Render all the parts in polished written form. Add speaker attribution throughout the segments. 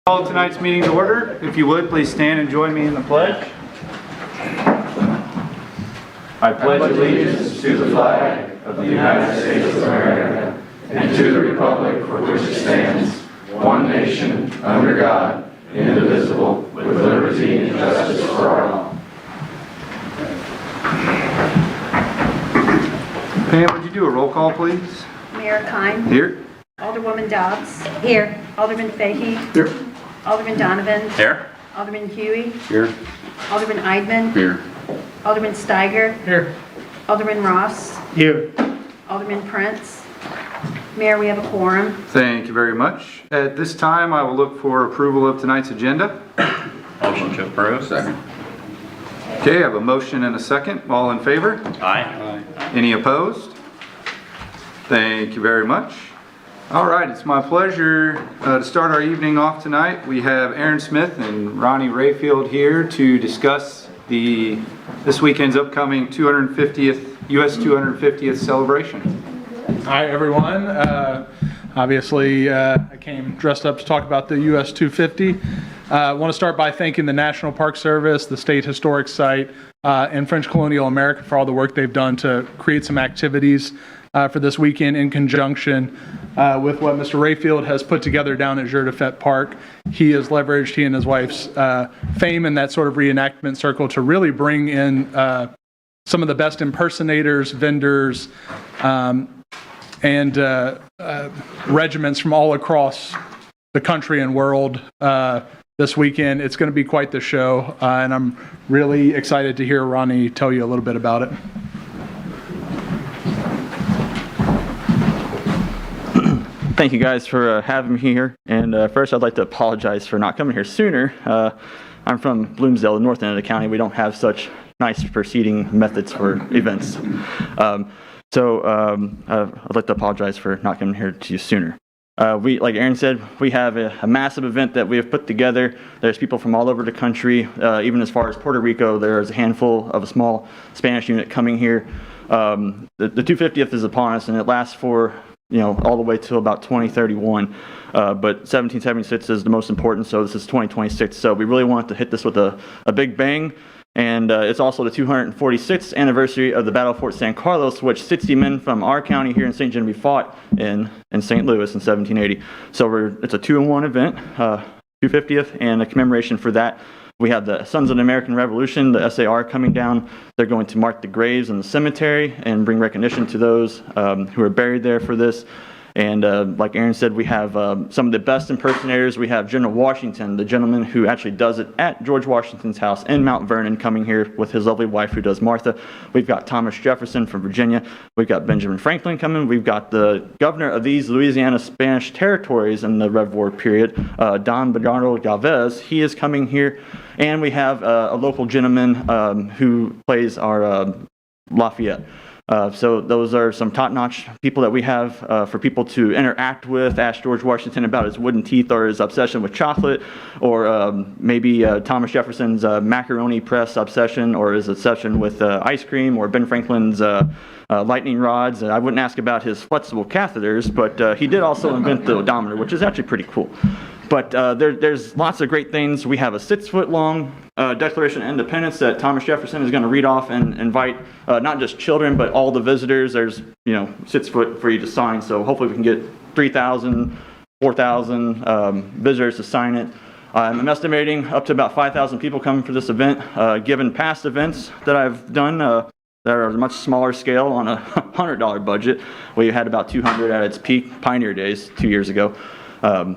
Speaker 1: Call tonight's meeting to order. If you would, please stand and join me in the pledge. I pledge allegiance to the flag of the United States of America and to the republic for which it stands, one nation, under God, indivisible, with liberty and justice for all. Pam, would you do a roll call, please?
Speaker 2: Mayor Kine.
Speaker 1: Here.
Speaker 2: Alderwoman Dobbs. Here. Alderman Fahey.
Speaker 1: Here.
Speaker 2: Alderman Donovan.
Speaker 3: Here.
Speaker 2: Alderman Huey.
Speaker 3: Here.
Speaker 2: Alderman Eidman.
Speaker 3: Here.
Speaker 2: Alderman Steiger.
Speaker 1: Here.
Speaker 2: Alderman Ross.
Speaker 1: Here.
Speaker 2: Alderman Prince. Mayor, we have a quorum.
Speaker 1: Thank you very much. At this time, I will look for approval of tonight's agenda.
Speaker 3: Motion to approve. Second.
Speaker 1: Okay, I have a motion and a second. All in favor?
Speaker 3: Aye.
Speaker 1: Any opposed? Thank you very much. All right, it's my pleasure to start our evening off tonight. We have Aaron Smith and Ronnie Rayfield here to discuss this weekend's upcoming 250th US 250th celebration.
Speaker 4: Hi everyone. Obviously, I came dressed up to talk about the US 250. I want to start by thanking the National Park Service, the State Historic Site, and French Colonial America for all the work they've done to create some activities for this weekend in conjunction with what Mr. Rayfield has put together down at Jeu de Fête Park. He has leveraged, he and his wife's fame in that sort of reenactment circle to really bring in some of the best impersonators, vendors, and regiments from all across the country and world this weekend. It's going to be quite the show, and I'm really excited to hear Ronnie tell you a little bit about it.
Speaker 5: Thank you guys for having me here. And first, I'd like to apologize for not coming here sooner. I'm from Bloomsdale, the north end of the county. We don't have such nice proceeding methods for events. So I'd like to apologize for not coming here to you sooner. Like Aaron said, we have a massive event that we have put together. There's people from all over the country, even as far as Puerto Rico. There's a handful of a small Spanish unit coming here. The 250th is upon us, and it lasts for all the way till about 2031. But 1776 is the most important, so this is 2026. So we really wanted to hit this with a big bang. And it's also the 246th anniversary of the Battle of Fort San Carlos, which 60 men from our county here in St. Genevieve fought in St. Louis in 1780. So it's a 2-in-1 event, 250th, and a commemoration for that. We have the Sons of the American Revolution, the SAR, coming down. They're going to mark the graves in the cemetery and bring recognition to those who are buried there for this. And like Aaron said, we have some of the best impersonators. We have General Washington, the gentleman who actually does it at George Washington's house in Mount Vernon, coming here with his lovely wife who does Martha. We've got Thomas Jefferson from Virginia. We've got Benjamin Franklin coming. We've got the governor of these Louisiana Spanish territories in the Rev War period, Don Bernardo Galvez. He is coming here. And we have a local gentleman who plays our Lafayette. So those are some top-notch people that we have for people to interact with. Ask George Washington about his wooden teeth or his obsession with chocolate, or maybe Thomas Jefferson's macaroni press obsession, or his obsession with ice cream, or Ben Franklin's lightning rods. I wouldn't ask about his flexible catheters, but he did also invent the odometer, which is actually pretty cool. But there's lots of great things. We have a 6-foot-long Declaration of Independence that Thomas Jefferson is going to read off and invite not just children, but all the visitors. There's 6 foot for you to sign. So hopefully we can get 3,000, 4,000 visitors to sign it. I'm estimating up to about 5,000 people coming for this event. Given past events that I've done that are a much smaller scale on a $100 budget, we had about 200 at its peak Pioneer Days 2 years ago.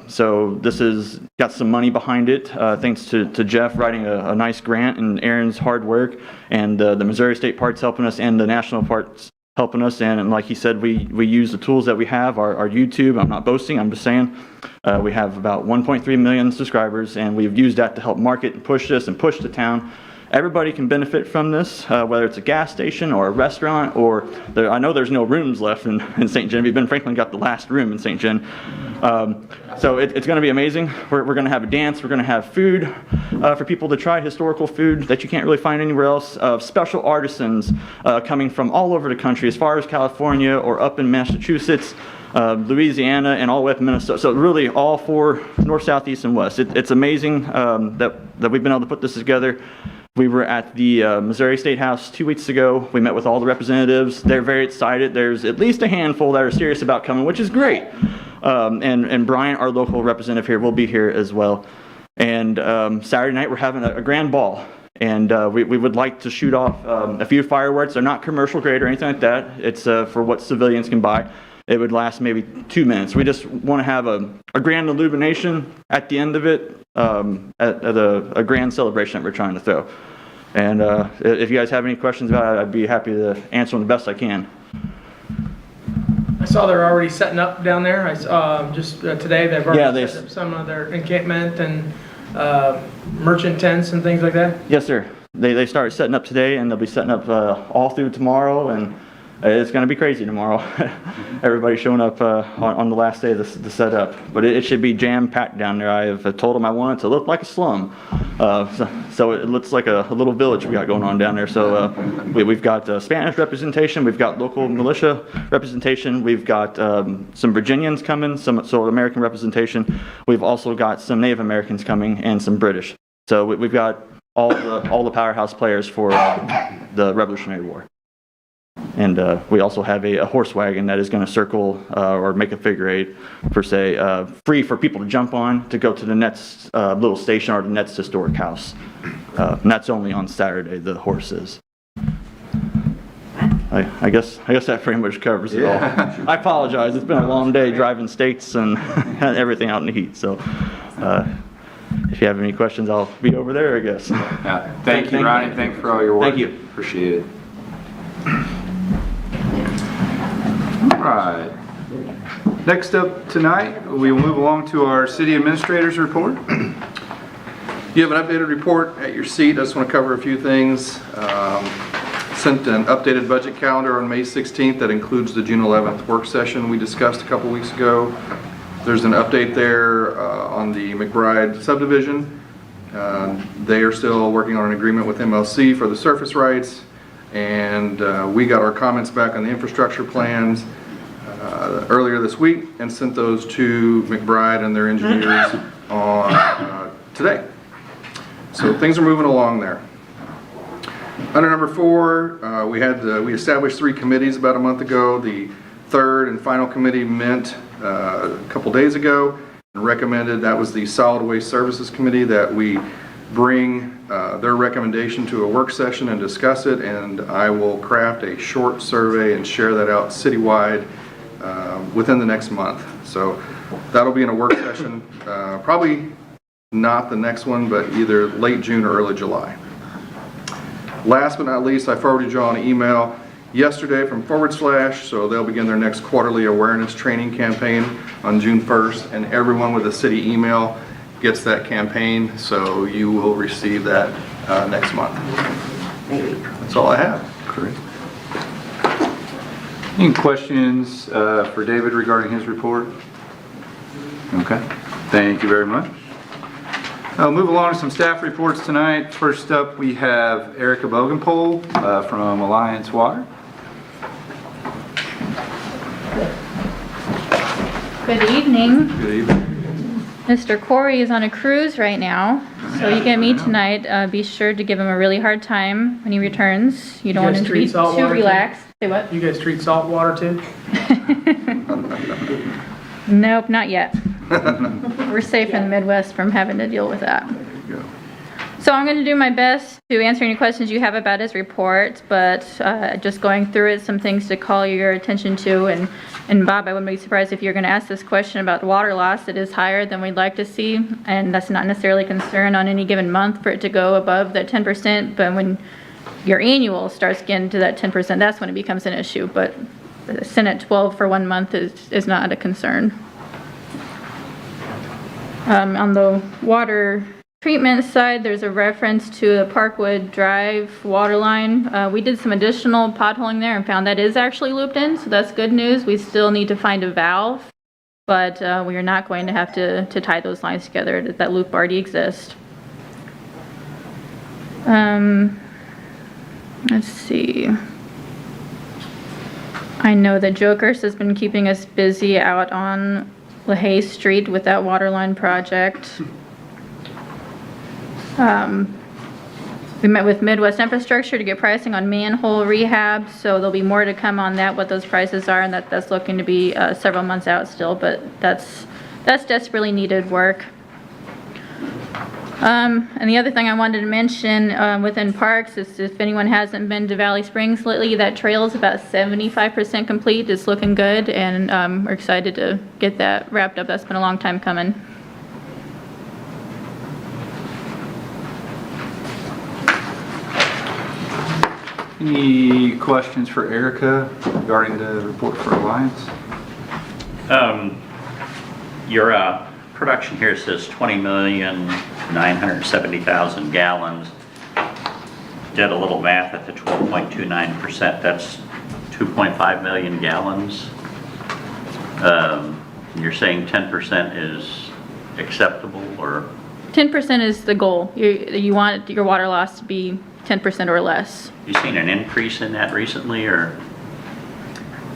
Speaker 5: So this has got some money behind it, thanks to Jeff writing a nice grant and Aaron's hard work, and the Missouri State Parks helping us, and the National Parks helping us. And like he said, we use the tools that we have, our YouTube. I'm not boasting, I'm just saying. We have about 1.3 million subscribers, and we've used that to help market and push this and push the town. Everybody can benefit from this, whether it's a gas station or a restaurant, or I know there's no rooms left in St. Genevieve. Ben Franklin got the last room in St. Gen. So it's going to be amazing. We're going to have a dance. We're going to have food for people to try, historical food that you can't really find anywhere else. Special artisans coming from all over the country, as far as California or up in Massachusetts. Louisiana, and all the way up to Minnesota. So really all 4, north, south, east, and west. It's amazing that we've been able to put this together. We were at the Missouri State House 2 weeks ago. We met with all the representatives. They're very excited. There's at least a handful that are serious about coming, which is great. And Brian, our local representative here, will be here as well. And Saturday night, we're having a grand ball. And we would like to shoot off a few fireworks. They're not commercial grade or anything like that. It's for what civilians can buy. It would last maybe 2 minutes. We just want to have a grand illumination at the end of it, at a grand celebration that we're trying to throw. And if you guys have any questions about it, I'd be happy to answer them the best I can.
Speaker 6: I saw they're already setting up down there. I saw just today they've already set up some of their encampment and merchant tents and things like that.
Speaker 5: Yes, sir. They started setting up today, and they'll be setting up all through tomorrow, and it's going to be crazy tomorrow. Everybody's showing up on the last day of the setup, but it should be jam-packed down there. I have told them I want it to look like a slum, so it looks like a little village we got going on down there. So we've got Spanish representation, we've got local militia representation, we've got some Virginians coming, some American representation. We've also got some Native Americans coming and some British. So we've got all the powerhouse players for the Revolutionary War. And we also have a horse wagon that is going to circle or make a figure eight, per se, free for people to jump on to go to the next little station or the next historic house. And that's only on Saturday, the horses. I guess that pretty much covers it all. I apologize. It's been a long day driving states and everything out in the heat. So if you have any questions, I'll be over there, I guess.
Speaker 1: Thank you, Ronnie. Thanks for all your work.
Speaker 5: Thank you.
Speaker 1: Appreciate it. All right. Next up tonight, we will move along to our city administrator's report.
Speaker 7: You have an updated report at your seat. I just want to cover a few things. Sent an updated budget calendar on May 16th that includes the June 11th work session we discussed a couple weeks ago. There's an update there on the McBride subdivision. They are still working on an agreement with MLC for the surface rights, and we got our comments back on the infrastructure plans earlier this week and sent those to McBride and their engineers on today. So things are moving along there. Under number 4, we established 3 committees about a month ago. The third and final committee met a couple days ago and recommended, that was the Solid Waste Services Committee, that we bring their recommendation to a work session and discuss it, and I will craft a short survey and share that out citywide within the next month. So that'll be in a work session, probably not the next one, but either late June or early July. Last but not least, I forwarded you all an email yesterday from /, so they'll begin their next quarterly awareness training campaign on June 1st, and everyone with a city email gets that campaign, so you will receive that next month. That's all I have.
Speaker 1: Great. Any questions for David regarding his report? Okay. Thank you very much. I'll move along to some staff reports tonight. First up, we have Erica Bogenpole from Alliance Water.
Speaker 8: Good evening.
Speaker 1: Good evening.
Speaker 8: Mr. Corey is on a cruise right now, so you get me tonight. Be sure to give him a really hard time when he returns. You don't want him to be too relaxed. Say what?
Speaker 6: You guys treat salt water too?
Speaker 8: Nope, not yet. We're safe in the Midwest from having to deal with that.
Speaker 1: There you go.
Speaker 8: So I'm going to do my best to answer any questions you have about his report, but just going through it, some things to call your attention to. And Bob, I wouldn't be surprised if you're going to ask this question about water loss. It is higher than we'd like to see, and that's not necessarily a concern on any given month for it to go above that 10%, but when your annual starts getting to that 10%, that's when it becomes an issue. But sitting at 12 for 1 month is not a concern. On the water treatment side, there's a reference to the Parkwood Drive water line. We did some additional potholing there and found that is actually looped in, so that's good news. We still need to find a valve, but we are not going to have to tie those lines together. That loop already exists. Let's see. I know that Jokers has been keeping us busy out on LaHaye Street with that water line project. We met with Midwest Infrastructure to get pricing on manhole rehab, so there'll be more to come on that, what those prices are, and that's looking to be several months out still, but that's desperately needed work. And the other thing I wanted to mention within parks is if anyone hasn't been to Valley Springs lately, that trail is about 75% complete. It's looking good, and we're excited to get that wrapped up. That's been a long time coming.
Speaker 1: Any questions for Erica regarding the report for Alliance?
Speaker 3: Your production here says 20,970,000 gallons. Did a little math at the 12.29%, that's 2.5 million gallons. You're saying 10% is acceptable, or?
Speaker 8: 10% is the goal. You want your water loss to be 10% or less.
Speaker 3: You seen an increase in that recently, or?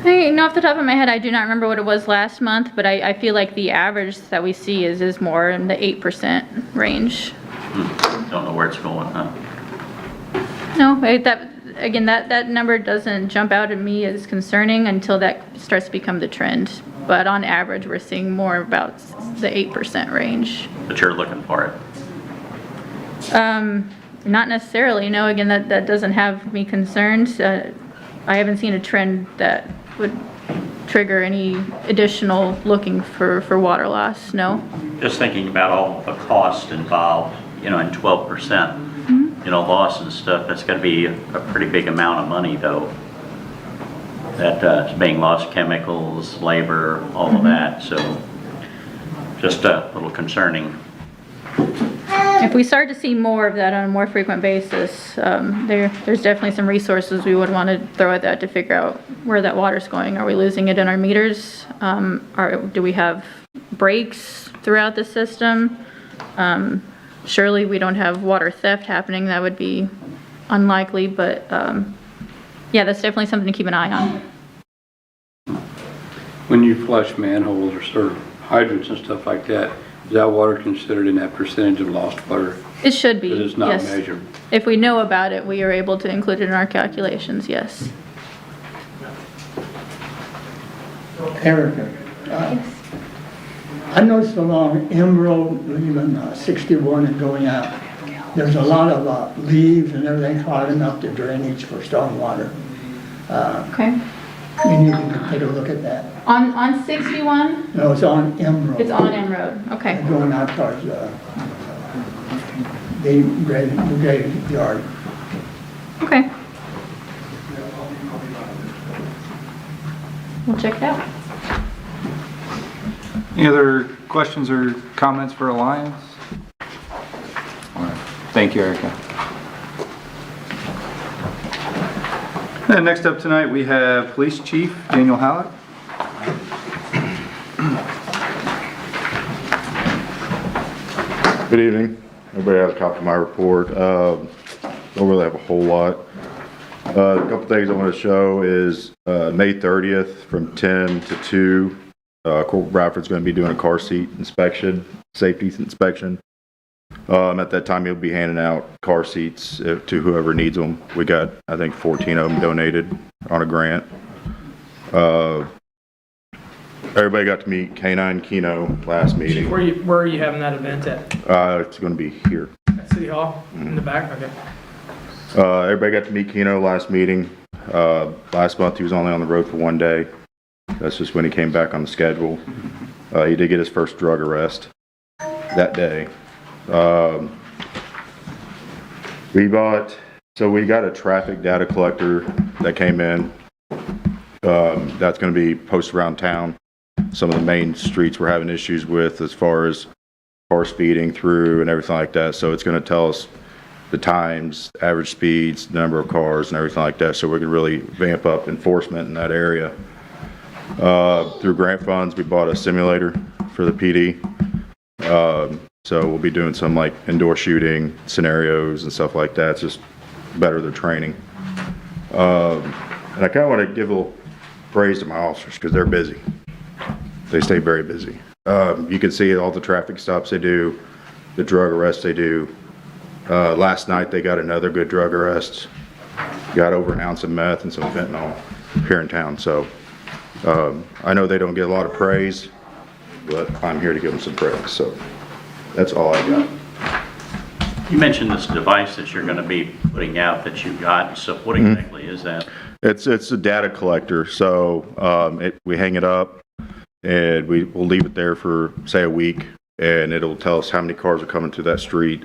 Speaker 8: Hey, off the top of my head, I do not remember what it was last month, but I feel like the average that we see is more in the 8% range.
Speaker 3: Don't know where it's going, huh?
Speaker 8: No, that number doesn't jump out at me as concerning until that starts to become the trend. But on average, we're seeing more about the 8% range.
Speaker 3: But you're looking for it?
Speaker 8: Not necessarily, no. Again, that doesn't have me concerned. I haven't seen a trend that would trigger any additional looking for water loss, no.
Speaker 3: Just thinking about all the cost involved, in 12%, loss and stuff, that's gotta be a pretty big amount of money, though. That is being lost, chemicals, labor, all of that, so just a little concerning.
Speaker 8: If we start to see more of that on a more frequent basis, there's definitely some resources we would want to throw at that to figure out where that water's going. Are we losing it in our meters? Do we have breaks throughout the system? Surely we don't have water theft happening. That would be unlikely, but yeah, that's definitely something to keep an eye on.
Speaker 9: When you flush manholes or hydrants and stuff like that, is that water considered in that percentage of lost water?
Speaker 8: It should be,
Speaker 9: Because it's not
Speaker 8: yes.
Speaker 9: measured.
Speaker 8: If we know about it, we are able to include it in our calculations, yes.
Speaker 10: Erica, I noticed along M Road, even 61 and going out, there's a lot of leaves and everything clogging up the drainage for stormwater.
Speaker 8: Okay.
Speaker 10: You need to take a look at that.
Speaker 8: On 61?
Speaker 10: No, it's on M Road.
Speaker 8: It's on M Road, okay.
Speaker 10: Going out towards the graveyard.
Speaker 8: Okay. We'll check it out.
Speaker 1: Any other questions or comments for Alliance? All right. Thank you, Erica. And next up tonight, we have Police Chief Daniel Hallett.
Speaker 11: Good evening. Everybody has a copy of my report. Don't really have a whole lot. A couple things I want to show is May 30th from 10 to 2. Corporal Bradford's going to be doing a car seat inspection, safety inspection. At that time, he'll be handing out car seats to whoever needs them. We got, I think, 14 of them donated on a grant. Everybody got to meet K9 Keno last meeting.
Speaker 6: Where are you having that event at?
Speaker 11: It's going to be here.
Speaker 6: At City Hall? In the back? Okay.
Speaker 11: Everybody got to meet Keno last meeting. Last month, he was only on the road for 1 day. That's just when he came back on the schedule. He did get his first drug arrest that day. We got a traffic data collector that came in. That's going to be posted around town. Some of the main streets we're having issues with as far as car speeding through and everything like that. So it's going to tell us the times, average speeds, number of cars and everything like that. So we can really vamp up enforcement in that area. Through grant funds, we bought a simulator for the PD. So we'll be doing some like indoor shooting scenarios and stuff like that. It's just better their training. And I kind of want to give a little praise to my officers because they're busy. They stay very busy. You can see all the traffic stops they do, the drug arrests they do. Last night they got another good drug arrest. Got over an ounce of meth and some fentanyl here in town. So I know they don't get a lot of praise, but I'm here to give them some praise. So that's all I got.
Speaker 3: You mentioned this device that you're going to be putting out that you got. So what exactly is that?
Speaker 11: It's a data collector. So we hang it up and we'll leave it there for say a week, and it'll tell us how many cars are coming through that street,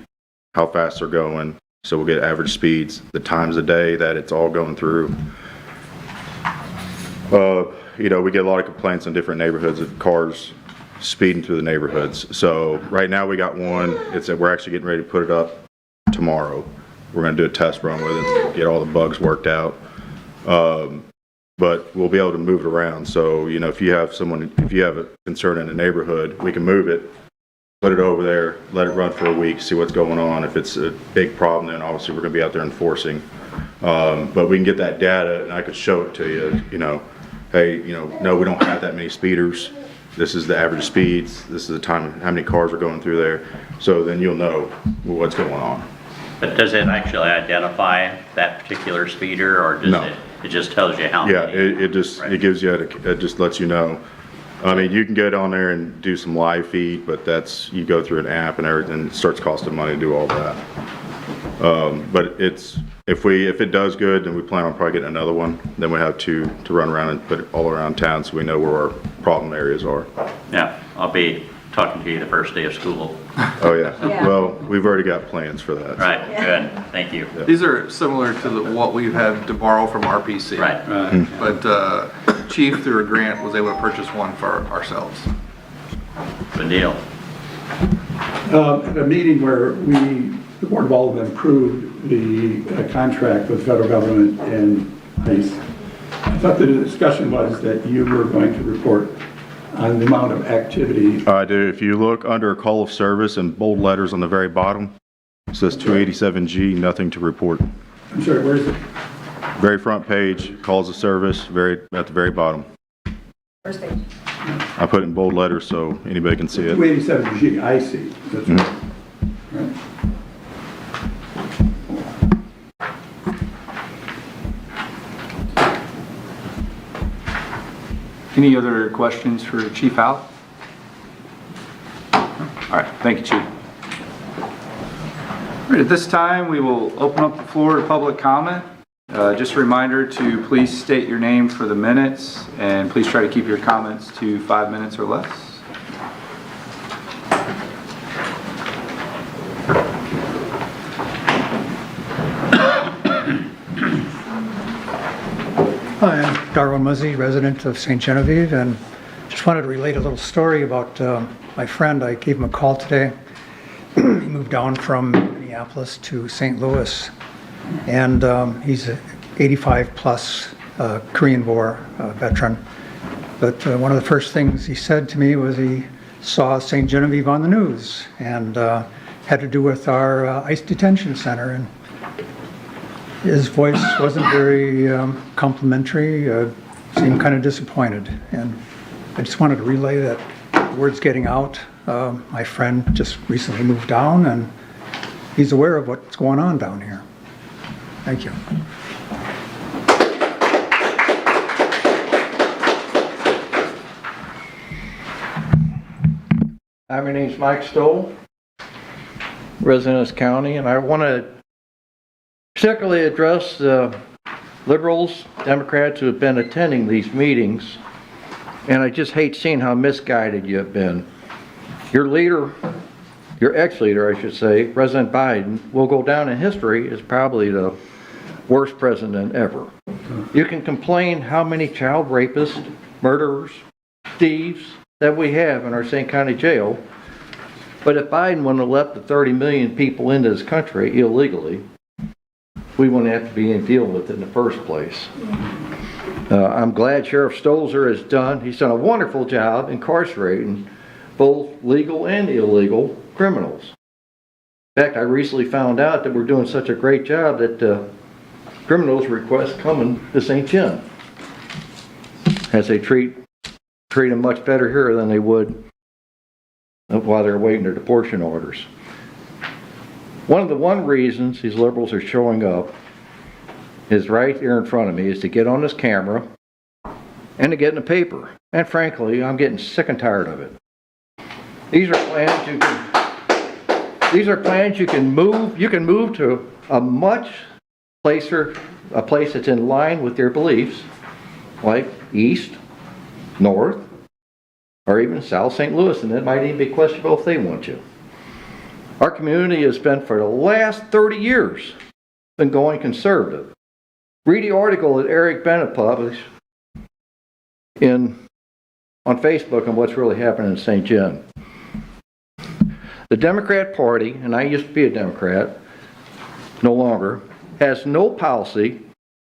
Speaker 11: how fast they're going. So we'll get average speeds, the times of day that it's all going through. You know, we get a lot of complaints in different neighborhoods of cars speeding through the neighborhoods. So right now we got one. We're actually getting ready to put it up tomorrow. We're going to do a test run with it, get all the bugs worked out. But we'll be able to move it around. So, you know, if you have a concern in the neighborhood, we can move it, put it over there, let it run for a week, see what's going on. If it's a big problem, then obviously we're going to be out there enforcing. But we can get that data and I could show it to you, you know, hey, you know, no, we don't have that many speeders. This is the average speeds. This is the time, how many cars are going through there. So then you'll know what's going on.
Speaker 3: But does it actually identify that particular speeder, or does it just tells you how many?
Speaker 11: Yeah, it gives you, it just lets you know. I mean, you can get on there and do some live feed, but you go through an app and everything. It starts costing money to do all that. But if it does good, then we plan on probably getting another one. Then we have two to run around and put it all around town so we know where our problem areas are.
Speaker 3: Yeah, I'll be talking to you the first day of school.
Speaker 11: Oh yeah. Well, we've already got plans for that.
Speaker 3: Right, good, thank you.
Speaker 11: Yeah.
Speaker 7: These are similar to what we've had to borrow from RPC.
Speaker 3: Right.
Speaker 7: But Chief, through a grant, was able to purchase one for ourselves.
Speaker 3: Good deal.
Speaker 12: At a meeting where the Board of Aldermen approved the contract with the federal government and ICE, I thought the discussion was that you were going to report on the amount of activity.
Speaker 11: I do. If you look under call of service in bold letters on the very bottom, it says 287G, nothing to report.
Speaker 12: I'm sorry, where is it?
Speaker 11: Very front page, calls of service, at the very bottom.
Speaker 2: First page.
Speaker 11: I put it in bold letters so anybody can see it.
Speaker 12: 287G, I see. That's right. Right.
Speaker 1: Any other questions for Chief Howell? All right, thank you, Chief. All right, at this time, we will open up the floor to public comment. Just a reminder to please state your name for the minutes, and please try to keep your comments to 5 minutes or less.
Speaker 13: Hi, I'm Darwin Muzzy, resident of St. Genevieve, and just wanted to relate a little story about my friend. I gave him a call today. He moved down from Minneapolis to St. Louis, and he's an 85 plus Korean War veteran. But one of the first things he said to me was he saw St. Genevieve on the news, and had to do with our ICE detention center. And his voice wasn't very complimentary, seemed kind of disappointed. And I just wanted to relay that the word's getting out. My friend just recently moved down, and he's aware of what's going on down here. Thank you.
Speaker 14: Hi, my name's Mike Stoll, resident of this county, and I want to particularly address the liberals, Democrats who have been attending these meetings, and I just hate seeing how misguided you have been. Your leader, your ex-leader I should say, President Biden, will go down in history as probably the worst president ever. You can complain how many child rapists, murderers, thieves that we have in our St. County jail, but if Biden wouldn't have let the 30 million people into this country illegally, we wouldn't have to be dealing with it in the first place. I'm glad Sheriff Stolzer has done, he's done a wonderful job incarcerating both legal and illegal criminals. In fact, I recently found out that we're doing such a great job that criminals request coming to St. John. as they treat them much better here than they would while they're waiting their deportation orders. One reasons these liberals are showing up is right here in front of me, is to get on this camera and to get in the paper. And frankly, I'm getting sick and tired of it. These are plans you can move. You can move to a place that's in line with their beliefs, like east, north, or even South St. Louis, and it might even be questionable if they want you. Our community has been, for the last 30 years, been going conservative. Read the article that Eric Bennett published on Facebook on what's really happening in St. John. The Democrat Party, and I used to be a Democrat, no longer, has no policy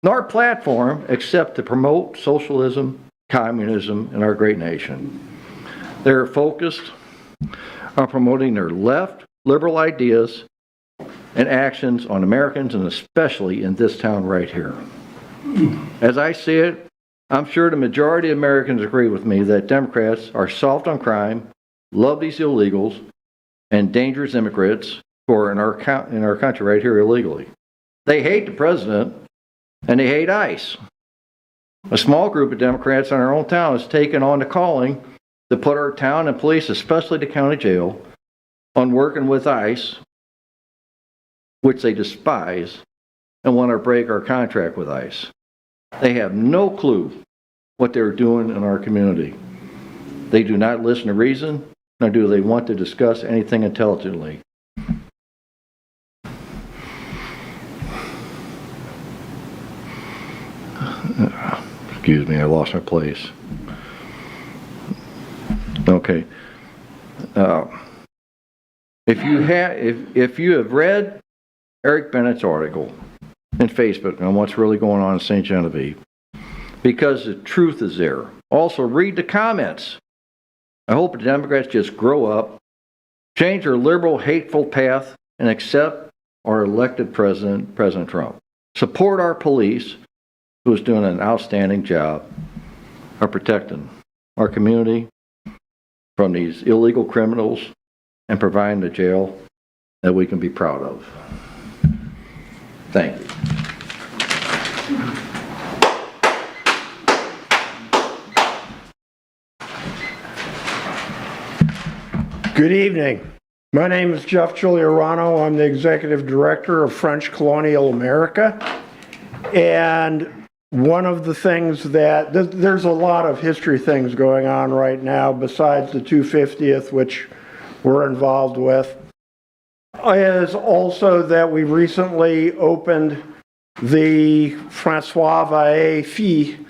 Speaker 14: nor platform except to promote socialism, communism in our great nation. They're focused on promoting their left, liberal ideas and actions on Americans, and especially in this town right here. As I see it, I'm sure the majority of Americans agree with me that Democrats are soft on crime, love these illegals, and dangerous immigrants who are in our country right here illegally. They hate the president, and they hate ICE. A small group of Democrats in our own town has taken on the calling to put our town and police, especially the county jail, on working with ICE, which they despise, and want to break our contract with ICE. They have no clue what they're doing in our community. They do not listen to reason, nor do they want to discuss anything intelligently. Excuse me, I lost my place. Okay. If you have read Eric Bennett's article in Facebook on what's really going on in St. Genevieve, because the truth is there. Also, read the comments. I hope the Democrats just grow up, change their liberal, hateful path, and accept our elected president, President Trump. Support our police, who is doing an outstanding job of protecting our community from these illegal criminals and providing a jail that we can be proud of. Thank you.
Speaker 15: Good evening. My name is Jeff Giuliano. I'm the Executive Director of French Colonial America. And one of the things that, there's a lot of history things going on right now besides the 250th, which we're involved with, is also that we recently opened the Francois Vaillet Fille,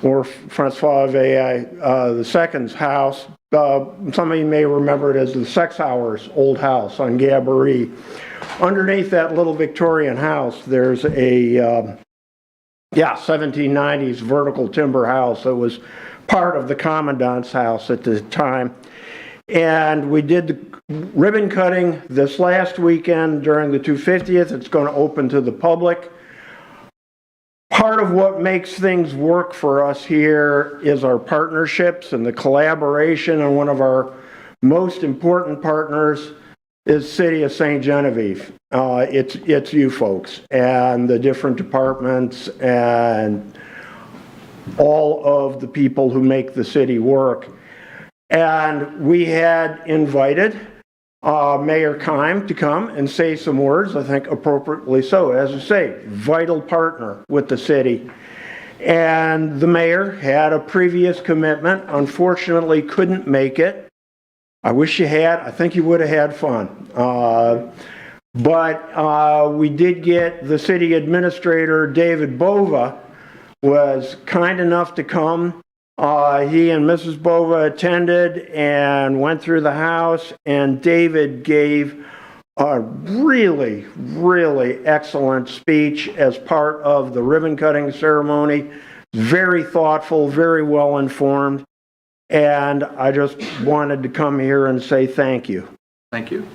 Speaker 15: or Francois Vaillet II's house. Some of you may remember it as the Sex Hours old house on Gabourey. Underneath that little Victorian house, there's a 1790s vertical timber house that was part of the Commandant's house at the time. And we did the ribbon cutting this last weekend during the 250th. It's going to open to the public. Part of what makes things work for us here is our partnerships and the collaboration, and one of our most important partners is City of St. Genevieve. It's you folks and the different departments and all of the people who make the city work. And we had invited Mayor Keim to come and say some words, I think appropriately so. As I say, vital partner with the city. And the mayor had a previous commitment, unfortunately couldn't make it. I wish you had. I think you would have had fun. But we did get the city administrator, David Bova, was kind enough to come. He and Mrs. Bova attended and went through the house, and David gave a really, really excellent speech as part of the ribbon cutting ceremony. Very thoughtful, very well informed. And I just wanted to come here and say thank you.
Speaker 7: Thank you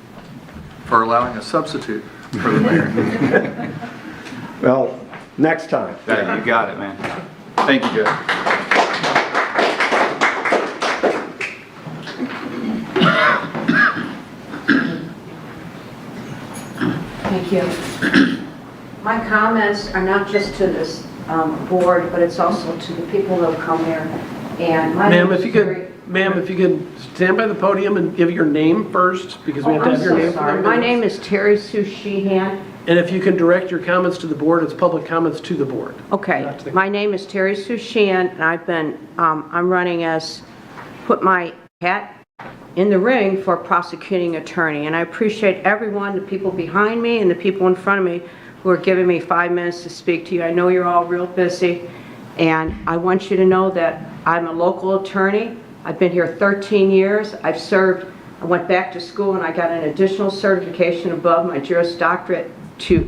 Speaker 7: for allowing a substitute for the mayor.
Speaker 15: Well, next time.
Speaker 1: You got it, man. Thank you, Jeff.
Speaker 16: Thank you. My comments are not just to this board, but it's also to the people that have come here. And my
Speaker 17: Ma'am,
Speaker 16: name
Speaker 17: if
Speaker 16: is
Speaker 17: you
Speaker 16: Terry-
Speaker 17: could, ma'am, if you could stand by the podium and give your name first, because we have to have your name for the
Speaker 16: My
Speaker 17: minutes.
Speaker 16: name is Terry Sue Sheehan.
Speaker 17: And if you can direct your comments to the board, it's public comments to the board.
Speaker 16: Okay, my name is Terry Sue Sheehan, and I've been, I'm running as, put my hat in the ring for prosecuting attorney. And I appreciate everyone, the people behind me and the people in front of me who are giving me 5 minutes to speak to you. I know you're all real busy, and I want you to know that I'm a local attorney. I've been here 13 years. I've served, I went back to school and I got an additional certification above my Juris Doctorate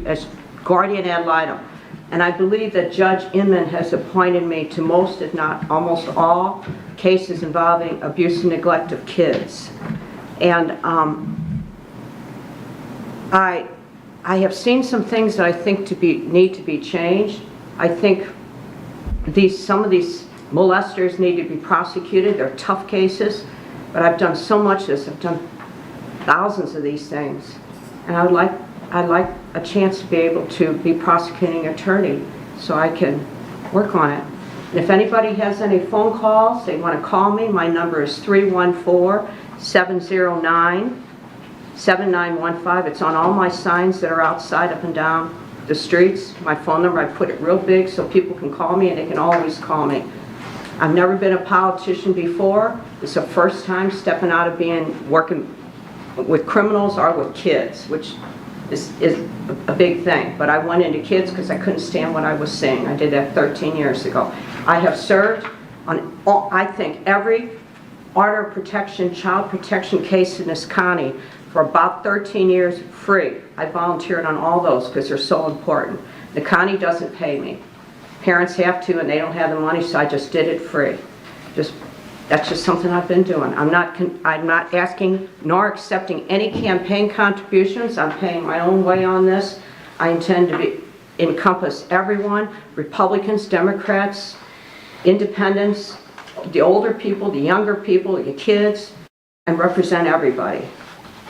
Speaker 16: as guardian ad litem. And I believe that Judge Inman has appointed me to most, if not almost all, cases involving abuse and neglect of kids. And I have seen some things that I think need to be changed. I think some of these molesters need to be prosecuted. They're tough cases, but I've done so much of this. I've done thousands of these things, and I'd like a chance to be able to be prosecuting attorney so I can work on it. And if anybody has any phone calls, they want to call me, my number is 314-709-7915. It's on all my signs that are outside up and down the streets. My phone number, I put it real big so people can call me, and they can always call me. I've never been a politician before. It's the first time stepping out of working with criminals or with kids, which is a big thing. But I went into kids because I couldn't stand what I was seeing. I did that 13 years ago. I have served on, I think, every order of protection, child protection case in this county for about 13 years free. I volunteered on all those because they're so important. The county doesn't pay me. Parents have to, and they don't have the money, so I just did it free. That's just something I've been doing. I'm not asking nor accepting any campaign contributions. I'm paying my own way on this. I intend to encompass everyone, Republicans, Democrats, independents, the older people, the younger people, the kids, and represent everybody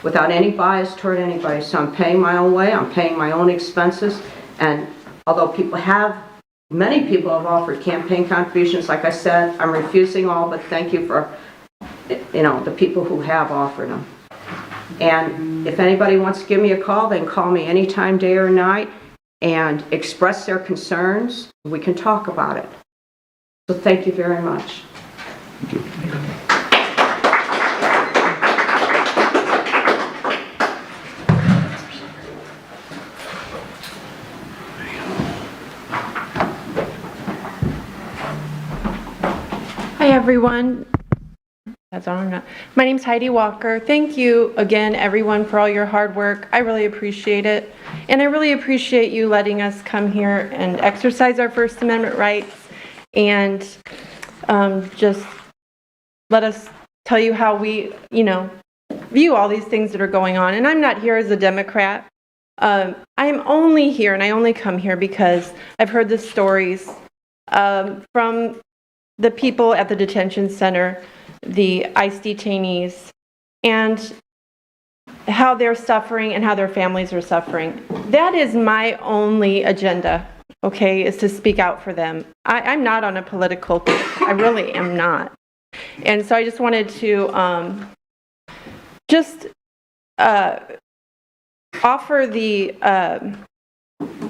Speaker 16: without any bias toward anybody. So I'm paying my own way. I'm paying my own expenses. And although many people have offered campaign contributions. Like I said, I'm refusing all, but thank you for, the people who have offered them. And if anybody wants to give me a call, they can call me anytime, day or night, and express their concerns. We can talk about it. So thank you very much.
Speaker 11: Thank you.
Speaker 18: Hi everyone. That's on or not. My name's Heidi Walker. Thank you again everyone for all your hard work. I really appreciate it. And I really appreciate you letting us come here and exercise our First Amendment rights and just let us tell you how we, view all these things that are going on. And I'm not here as a Democrat. I'm only here, and I only come here because I've heard the stories from the people at the detention center, the ICE detainees, and how they're suffering and how their families are suffering. That is my only agenda, okay, is to speak out for them. I'm not on a political kick. I really am not. And so I just wanted to offer the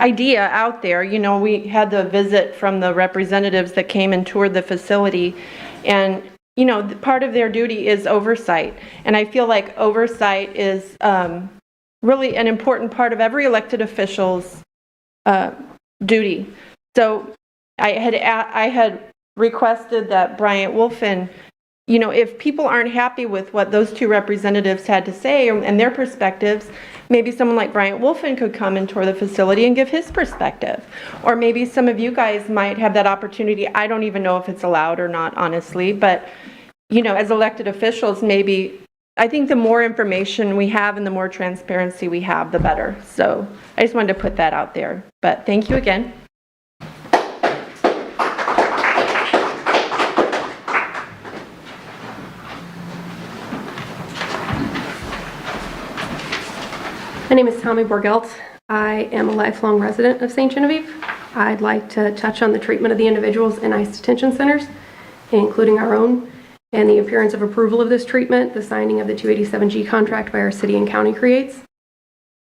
Speaker 18: idea out there. We had the visit from the representatives that came and toured the facility, and part of their duty is oversight, and I feel like oversight is really an important part of every elected official's duty. So I had requested that Bryant Wolfen, if people aren't happy with what those two representatives had to say and their perspectives, maybe someone like Bryant Wolfen could come and tour the facility and give his perspective. Or maybe some of you guys might have that opportunity. I don't even know if it's allowed or not, honestly, but as elected officials, maybe I think the more information we have and the more transparency we have, the better. So I just wanted to put that out there. But thank you again.
Speaker 19: My name is Tommy Borgelt. I am a lifelong resident of St. Genevieve. I'd like to touch on the treatment of the individuals in ICE detention centers, including our own, and the appearance of approval of this treatment, the signing of the 287G contract by our city and county creates.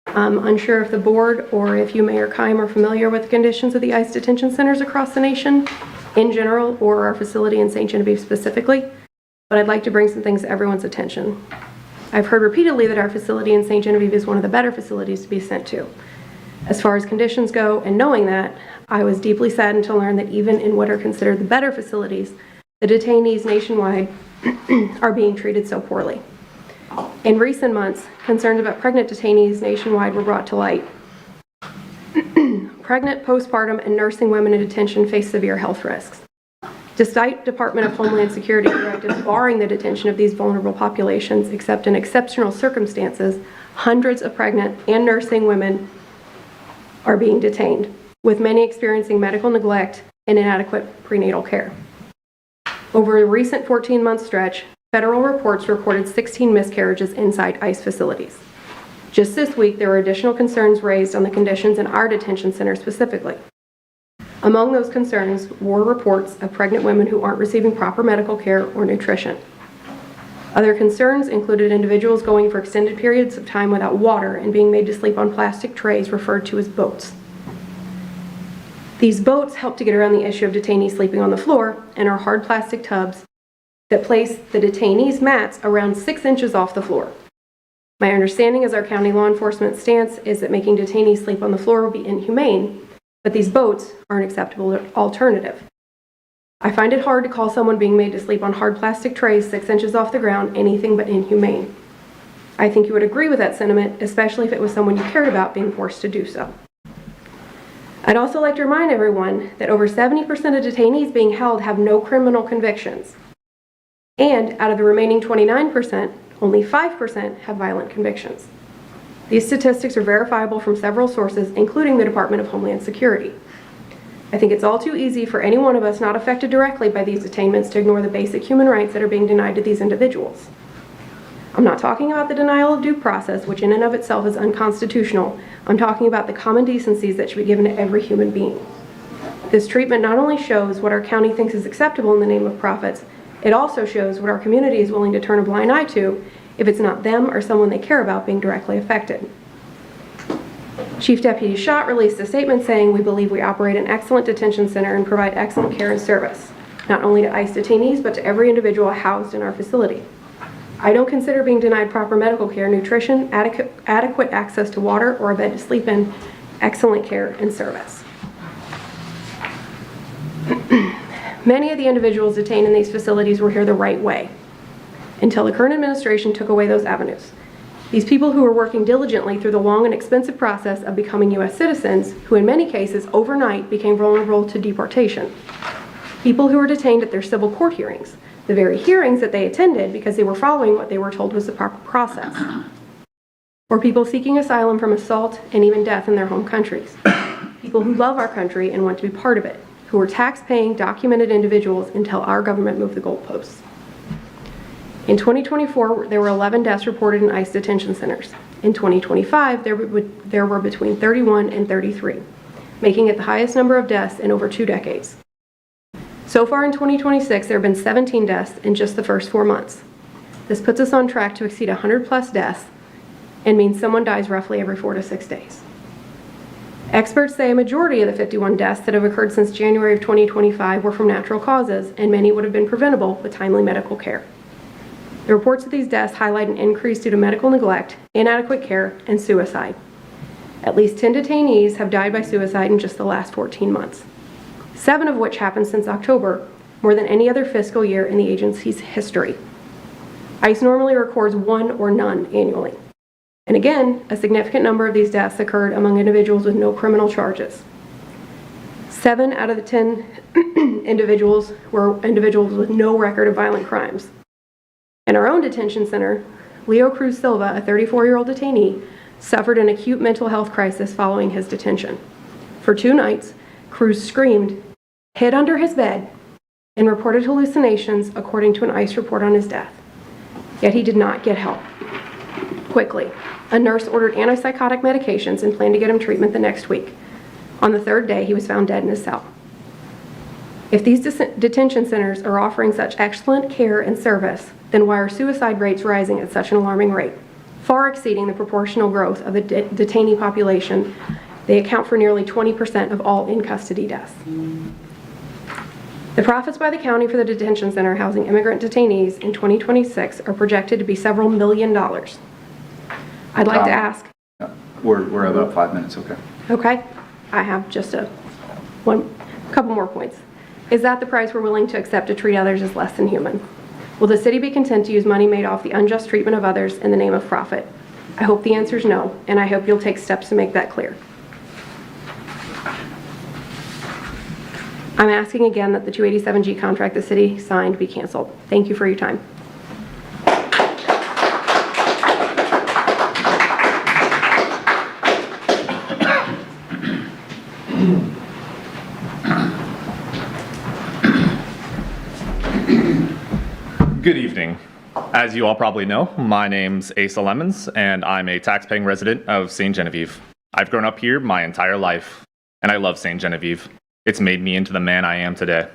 Speaker 19: I'm unsure if the board or if you, Mayor Keim, are familiar with the conditions of the ICE detention centers across the nation in general, or our facility in St. Genevieve specifically, but I'd like to bring some things to everyone's attention. I've heard repeatedly that our facility in St. Genevieve is one of the better facilities to be sent to. As far as conditions go, and knowing that, I was deeply saddened to learn that even in what are considered the better facilities, the detainees nationwide are being treated so poorly. In recent months, concerns about pregnant detainees nationwide were brought to light. Pregnant, postpartum, and nursing women in detention face severe health risks. Despite Department of Homeland Security directives barring the detention of these vulnerable populations, except in exceptional circumstances, hundreds of pregnant and nursing women are being detained, with many experiencing medical neglect and inadequate prenatal care. Over a recent 14-month stretch, federal reports recorded 16 miscarriages inside ICE facilities. Just this week, there were additional concerns raised on the conditions in our detention center specifically. Among those concerns were reports of pregnant women who aren't receiving proper medical care or nutrition. Other concerns included individuals going for extended periods of time without water and being made to sleep on plastic trays referred to as boats. These boats help to get around the issue of detainees sleeping on the floor and are hard plastic tubs that place the detainees' mats around 6 inches off the floor. My understanding as our county law enforcement stance is that making detainees sleep on the floor would be inhumane, but these boats are an acceptable alternative. I find it hard to call someone being made to sleep on hard plastic trays 6 inches off the ground anything but inhumane. I think you would agree with that sentiment, especially if it was someone you cared about being forced to do so. I'd also like to remind everyone that over 70% of detainees being held have no criminal convictions. And out of the remaining 29%, only 5% have violent convictions. These statistics are verifiable from several sources, including the Department of Homeland Security. I think it's all too easy for any one of us not affected directly by these detainments to ignore the basic human rights that are being denied to these individuals. I'm not talking about the denial of due process, which in and of itself is unconstitutional. I'm talking about the common decencies that should be given to every human being. This treatment not only shows what our county thinks is acceptable in the name of profits, it also shows what our community is willing to turn a blind eye to if it's not them or someone they care about being directly affected. Chief Deputy Schott released a statement saying, "We believe we operate an excellent detention center and provide excellent care and service, not only to ICE detainees, but to every individual housed in our facility. I don't consider being denied proper medical care, nutrition, adequate access to water, or a bed to sleep in excellent care and service." Many of the individuals detained in these facilities were here the right way, until the current administration took away those avenues. These people who were working diligently through the long and expensive process of becoming U.S. citizens, who in many cases overnight became vulnerable to deportation. People who were detained at their civil court hearings, the very hearings that they attended because they were following what they were told was the proper process. Or people seeking asylum from assault and even death in their home countries. People who love our country and want to be part of it, who were tax-paying, documented individuals until our government moved the goalposts. In 2024, there were 11 deaths reported in ICE detention centers. In 2025, there were between 31 and 33, making it the highest number of deaths in over 2 decades. So far in 2026, there have been 17 deaths in just the first 4 months. This puts us on track to exceed 100 plus deaths and means someone dies roughly every 4 to 6 days. Experts say a majority of the 51 deaths that have occurred since January of 2025 were from natural causes, and many would have been preventable with timely medical care. The reports of these deaths highlight an increase due to medical neglect, inadequate care, and suicide. At least 10 detainees have died by suicide in just the last 14 months, 7 of which happened since October, more than any other fiscal year in the agency's history. ICE normally records 1 or none annually. And again, a significant number of these deaths occurred among individuals with no criminal charges. 7 out of the 10 individuals were individuals with no record of violent crimes. In our own detention center, Leo Cruz Silva, a 34-year-old detainee, suffered an acute mental health crisis following his detention. For 2 nights, Cruz screamed, hid under his bed, and reported hallucinations according to an ICE report on his death. Yet he did not get help. quickly. A nurse ordered antipsychotic medications and planned to get him treatment the next week. On the third day, he was found dead in his cell. If these detention centers are offering such excellent care and service, then why are suicide rates rising at such an alarming rate, far exceeding the proportional growth of the detainee population? They account for nearly 20% of all in-custody deaths. The profits by the county for the detention center housing immigrant detainees in 2026 are projected to be several $1 million. I'd like to ask.
Speaker 1: We're about 5 minutes, okay.
Speaker 19: Okay, I have just a couple more points. Is that the price we're willing to accept to treat others as less than human? Will the city be content to use money made off the unjust treatment of others in the name of profit? I hope the answer is no, and I hope you'll take steps to make that clear. I'm asking again that the 287G contract the city signed be canceled. Thank you for your time.
Speaker 20: Good evening. As you all probably know, my name's Asa Lemons, and I'm a tax-paying resident of St. Genevieve. I've grown up here my entire life, and I love St. Genevieve. It's made me into the man I am today.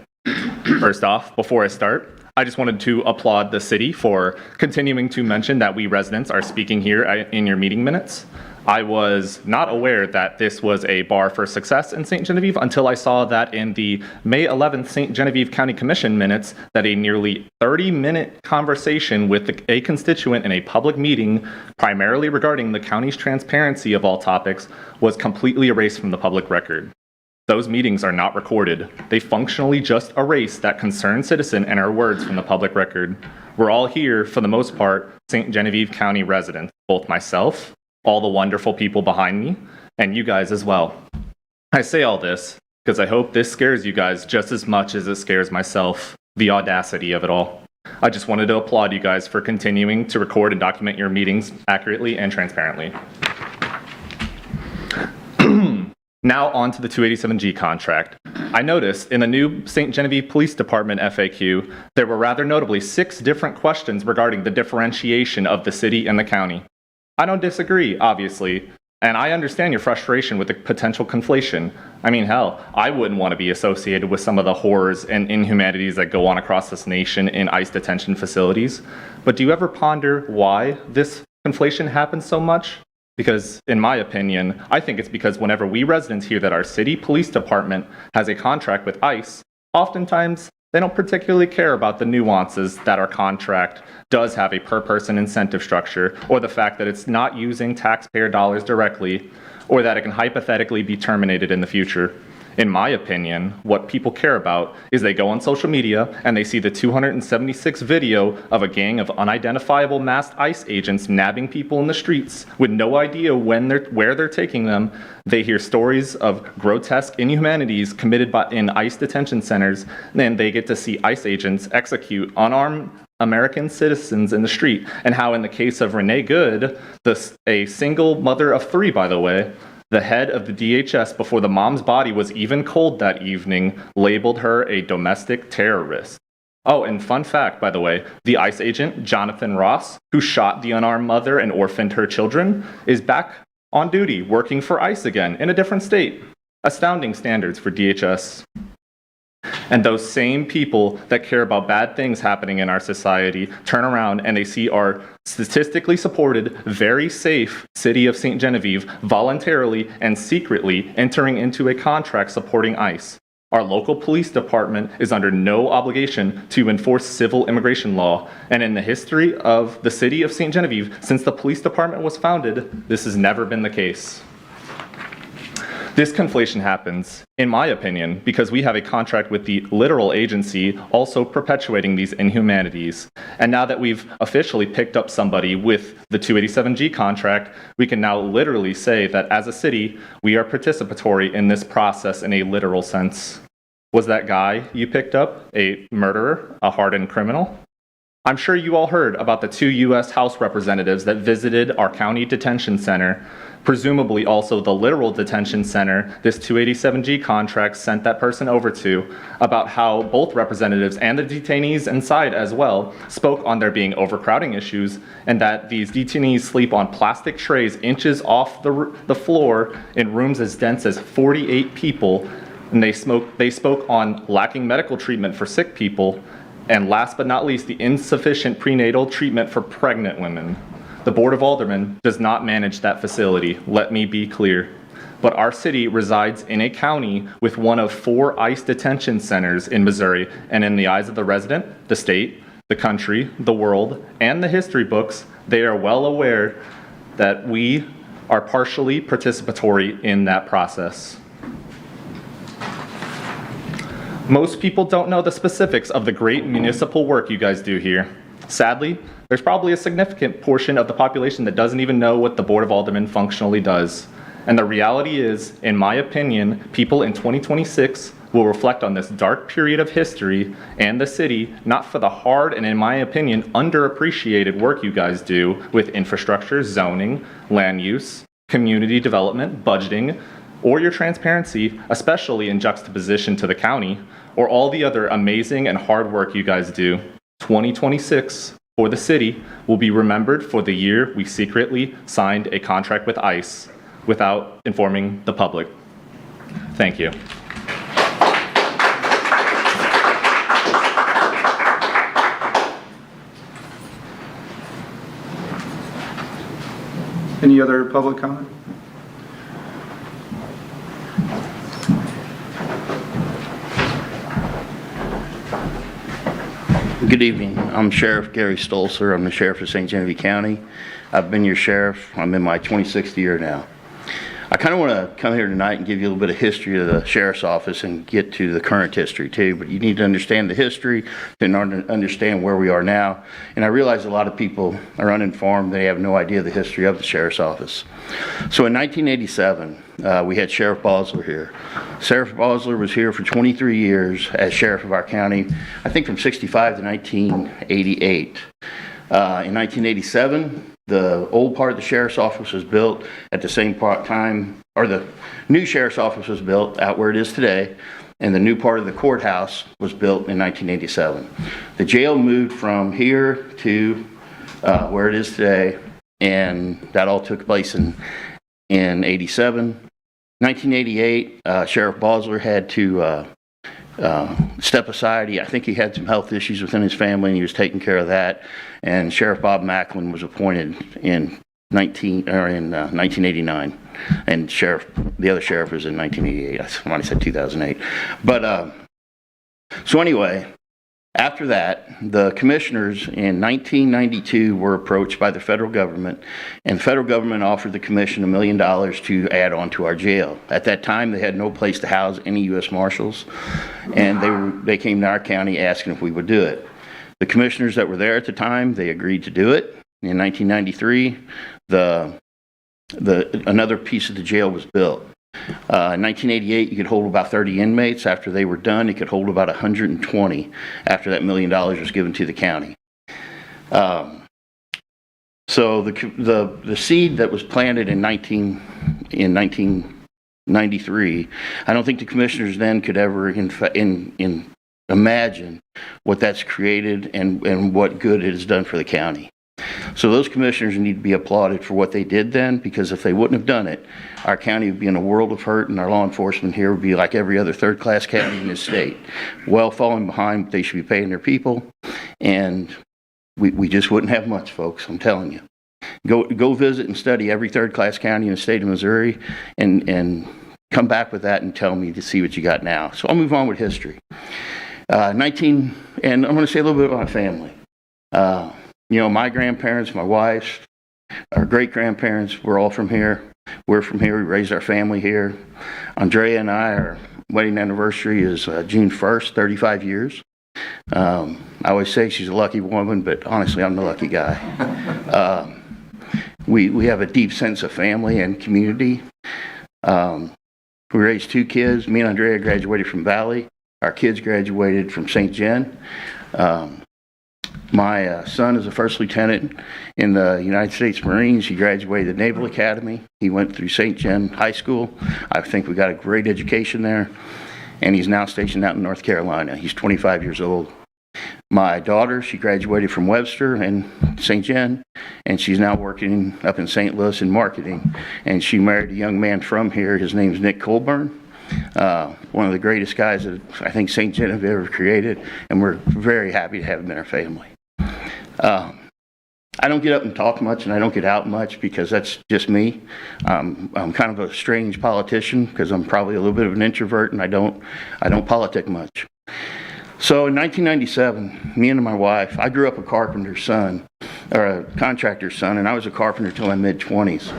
Speaker 20: First off, before I start, I just wanted to applaud the city for continuing to mention that we residents are speaking here in your meeting minutes. I was not aware that this was a bar for success in St. Genevieve until I saw that in the May 11th St. Genevieve County Commission minutes that a nearly 30-minute conversation with a constituent in a public meeting, primarily regarding the county's transparency of all topics, was completely erased from the public record. Those meetings are not recorded. They functionally just erase that concerned citizen and our words from the public record. We're all here, for the most part, St. Genevieve County residents, both myself, all the wonderful people behind me, and you guys as well. I say all this because I hope this scares you guys just as much as it scares myself, the audacity of it all. I just wanted to applaud you guys for continuing to record and document your meetings accurately and transparently. Now on to the 287G contract. I noticed in the new St. Genevieve Police Department FAQ, there were rather notably 6 different questions regarding the differentiation of the city and the county. I don't disagree, obviously, and I understand your frustration with the potential conflation. I mean, hell, I wouldn't want to be associated with some of the horrors and inhumanities that go on across this nation in ICE detention facilities. But do you ever ponder why this conflation happens so much? Because, in my opinion, I think it's because whenever we residents hear that our city police department has a contract with ICE, oftentimes they don't particularly care about the nuances that our contract does have a per-person incentive structure, or the fact that it's not using taxpayer dollars directly, or that it can hypothetically be terminated in the future. In my opinion, what people care about is they go on social media and they see the 276 video of a gang of unidentifiable masked ICE agents nabbing people in the streets with no idea where they're taking them. They hear stories of grotesque inhumanities committed in ICE detention centers, and they get to see ICE agents execute unarmed American citizens in the street. And how in the case of Renee Good, a single mother of 3, by the way, the head of the DHS, before the mom's body was even cold that evening, labeled her a domestic terrorist. Oh, and fun fact, by the way, the ICE agent, Jonathan Ross, who shot the unarmed mother and orphaned her children, is back on duty, working for ICE again, in a different state. Astounding standards for DHS. And those same people that care about bad things happening in our society turn around and they see our statistically supported, very safe city of St. Genevieve voluntarily and secretly entering into a contract supporting ICE. Our local police department is under no obligation to enforce civil immigration law. And in the history of the city of St. Genevieve, since the police department was founded, this has never been the case. This conflation happens, in my opinion, because we have a contract with the literal agency also perpetuating these inhumanities. And now that we've officially picked up somebody with the 287G contract, we can now literally say that as a city, we are participatory in this process in a literal sense. Was that guy you picked up a murderer, a hardened criminal? I'm sure you all heard about the 2 U.S. House representatives that visited our county detention center presumably also the literal detention center this 287G contract sent that person over to, about how both representatives and the detainees inside as well spoke on there being overcrowding issues, and that these detainees sleep on plastic trays inches off the floor in rooms as dense as 48 people, and they spoke on lacking medical treatment for sick people, and last but not least, the insufficient prenatal treatment for pregnant women. The Board of Aldermen does not manage that facility, let me be clear. But our city resides in a county with one of 4 ICE detention centers in Missouri, and in the eyes of the resident, the state, the country, the world, and the history books, they are well aware that we are partially participatory in that process. Most people don't know the specifics of the great municipal work you guys do here. Sadly, there's probably a significant portion of the population that doesn't even know what the Board of Aldermen functionally does. And the reality is, in my opinion, people in 2026 will reflect on this dark period of history and the city, not for the hard and, in my opinion, underappreciated work you guys do with infrastructure, zoning, land use, community development, budgeting, or your transparency, especially in juxtaposition to the county, or all the other amazing and hard work you guys do. 2026 for the city will be remembered for the year we secretly signed a contract with ICE without informing the public. Thank you.
Speaker 1: Any other public comment?
Speaker 21: Good evening. I'm Sheriff Gary Stolzer. I'm the Sheriff of St. Genevieve County. I've been your sheriff. I'm in my 26th year now. I kind of want to come here tonight and give you a little bit of history of the Sheriff's Office and get to the current history too, but you need to understand the history to understand where we are now. And I realize a lot of people are uninformed. They have no idea the history of the Sheriff's Office. So in 1987, we had Sheriff Bosler here. Sheriff Bosler was here for 23 years as Sheriff of our county, I think from 65 to 1988. In 1987, the old part of the Sheriff's Office was built at the same time, or the new Sheriff's Office was built out where it is today, and the new part of the courthouse was built in 1987. The jail moved from here to where it is today, and that all took place in 87. 1988, Sheriff Bosler had to step aside. I think he had some health issues within his family, and he was taking care of that. And Sheriff Bob Macklin was appointed in 1989, and the other sheriff was in 1988. I said 2008. But so anyway, after that, the commissioners in 1992 were approached by the federal government, and the federal government offered the commission $1 million to add on to our jail. At that time, they had no place to house any U.S. Marshals, and they came to our county asking if we would do it. The commissioners that were there at the time, they agreed to do it. In 1993, another piece of the jail was built. In 1988, you could hold about 30 inmates. After they were done, you could hold about 120 after that $1 million was given to the county. So the seed that was planted in 1993, I don't think the commissioners then could ever imagine what that's created and what good it has done for the county. So those commissioners need to be applauded for what they did then, because if they wouldn't have done it, our county would be in a world of hurt, and our law enforcement here would be like every other third-class county in this state, well falling behind what they should be paying their people, and we just wouldn't have much, folks, I'm telling you. Go visit and study every third-class county in the state of Missouri, and come back with that and tell me to see what you got now. So I'll move on with history. And I'm going to say a little bit about my family. My grandparents, my wife's, our great-grandparents were all from here. We're from here. We raised our family here. Andrea and I, our wedding anniversary is June 1st, 35 years. I always say she's a lucky woman, but honestly, I'm the lucky guy. We have a deep sense of family and community. We raised 2 kids. Me and Andrea graduated from Valley. Our kids graduated from St. Gen. My son is a first lieutenant in the United States Marines. He graduated the Naval Academy. He went through St. John High School. I think we got a great education there. And he's now stationed out in North Carolina. He's 25 years old. My daughter, she graduated from Webster and St. John, and she's now working up in St. Louis in marketing. And she married a young man from here. His name's Nick Colburn, one of the greatest guys that I think St. Genevieve ever created, and we're very happy to have him in our family. I don't get up and talk much, and I don't get out much because that's just me. I'm kind of a strange politician because I'm probably a little bit of an introvert, and I don't politic much. So in 1997, me and my wife, I grew up a carpenter's son, or a contractor's son, and I was a carpenter till my mid-20s.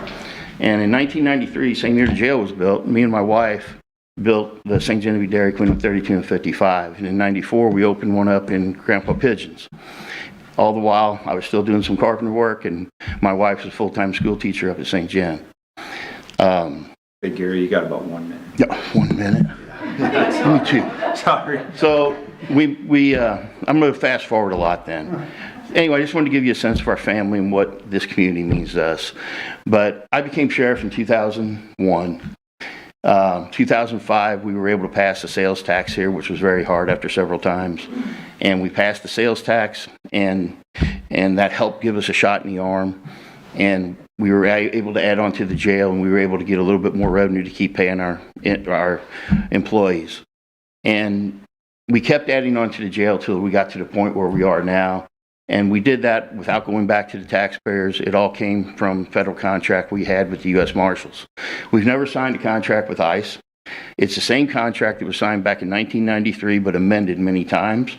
Speaker 21: And in 1993, same year the jail was built, me and my wife built the St. Genevieve Dairy Queen in 32 and 55. And in 94, we opened one up in Grandpa Pigeon's. All the while, I was still doing some carpenter work, and my wife was a full-time school teacher up at St. John.
Speaker 1: Hey, Gary, you got about 1 minute.
Speaker 21: Yeah, 1 minute. Me too.
Speaker 1: Sorry.
Speaker 21: So I'm going to fast forward a lot then. Anyway, I just wanted to give you a sense of our family and what this community means to us. But I became sheriff in 2001. 2005, we were able to pass the sales tax here, which was very hard after several times. And we passed the sales tax, and that helped give us a shot in the arm. And we were able to add on to the jail, and we were able to get a little bit more revenue to keep paying our employees. And we kept adding on to the jail till we got to the point where we are now. And we did that without going back to the taxpayers. It all came from federal contract we had with the U.S. Marshals. We've never signed a contract with ICE. It's the same contract that was signed back in 1993, but amended many times.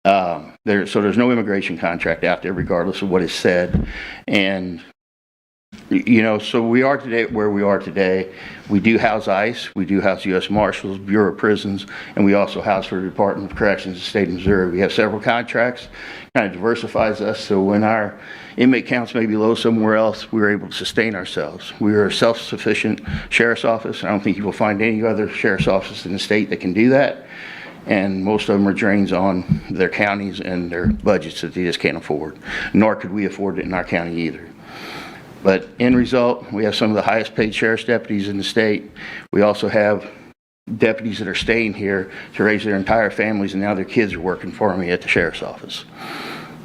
Speaker 21: So there's no immigration contract out there, regardless of what is said. And so we are today where we are today. We do house ICE, we do house U.S. Marshals, Bureau of Prisons, and we also house for the Department of Corrections in the state of Missouri. We have several contracts, kind of diversifies us, so when our inmate counts may be low somewhere else, we're able to sustain ourselves. We are a self-sufficient sheriff's office. I don't think you will find any other sheriff's office in the state that can do that. And most of them are drains on their counties and their budgets that they just can't afford. Nor could we afford it in our county either. But end result, we have some of the highest paid sheriff's deputies in the state. We also have deputies that are staying here to raise their entire families, and now their kids are working for me at the sheriff's office.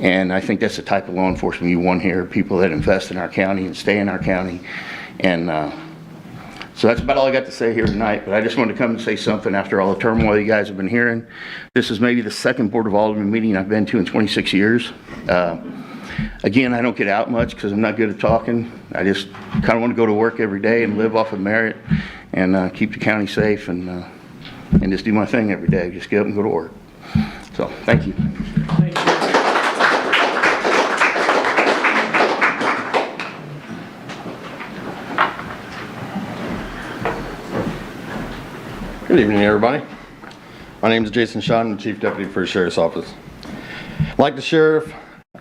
Speaker 21: And I think that's the type of law enforcement you want here, people that invest in our county and stay in our county. And so that's about all I got to say here tonight, but I just wanted to come and say something after all the turmoil you guys have been hearing. This is maybe the second Board of Aldermen meeting I've been to in 26 years. Again, I don't get out much because I'm not good at talking. I just kind of want to go to work every day and live off of merit and keep the county safe and just do my thing every day. Just get up and go to work. So, thank you.
Speaker 6: Thank you.
Speaker 4: Good evening, everybody. My name is Jason Schott. I'm the Chief Deputy for the Sheriff's Office. Like the Sheriff,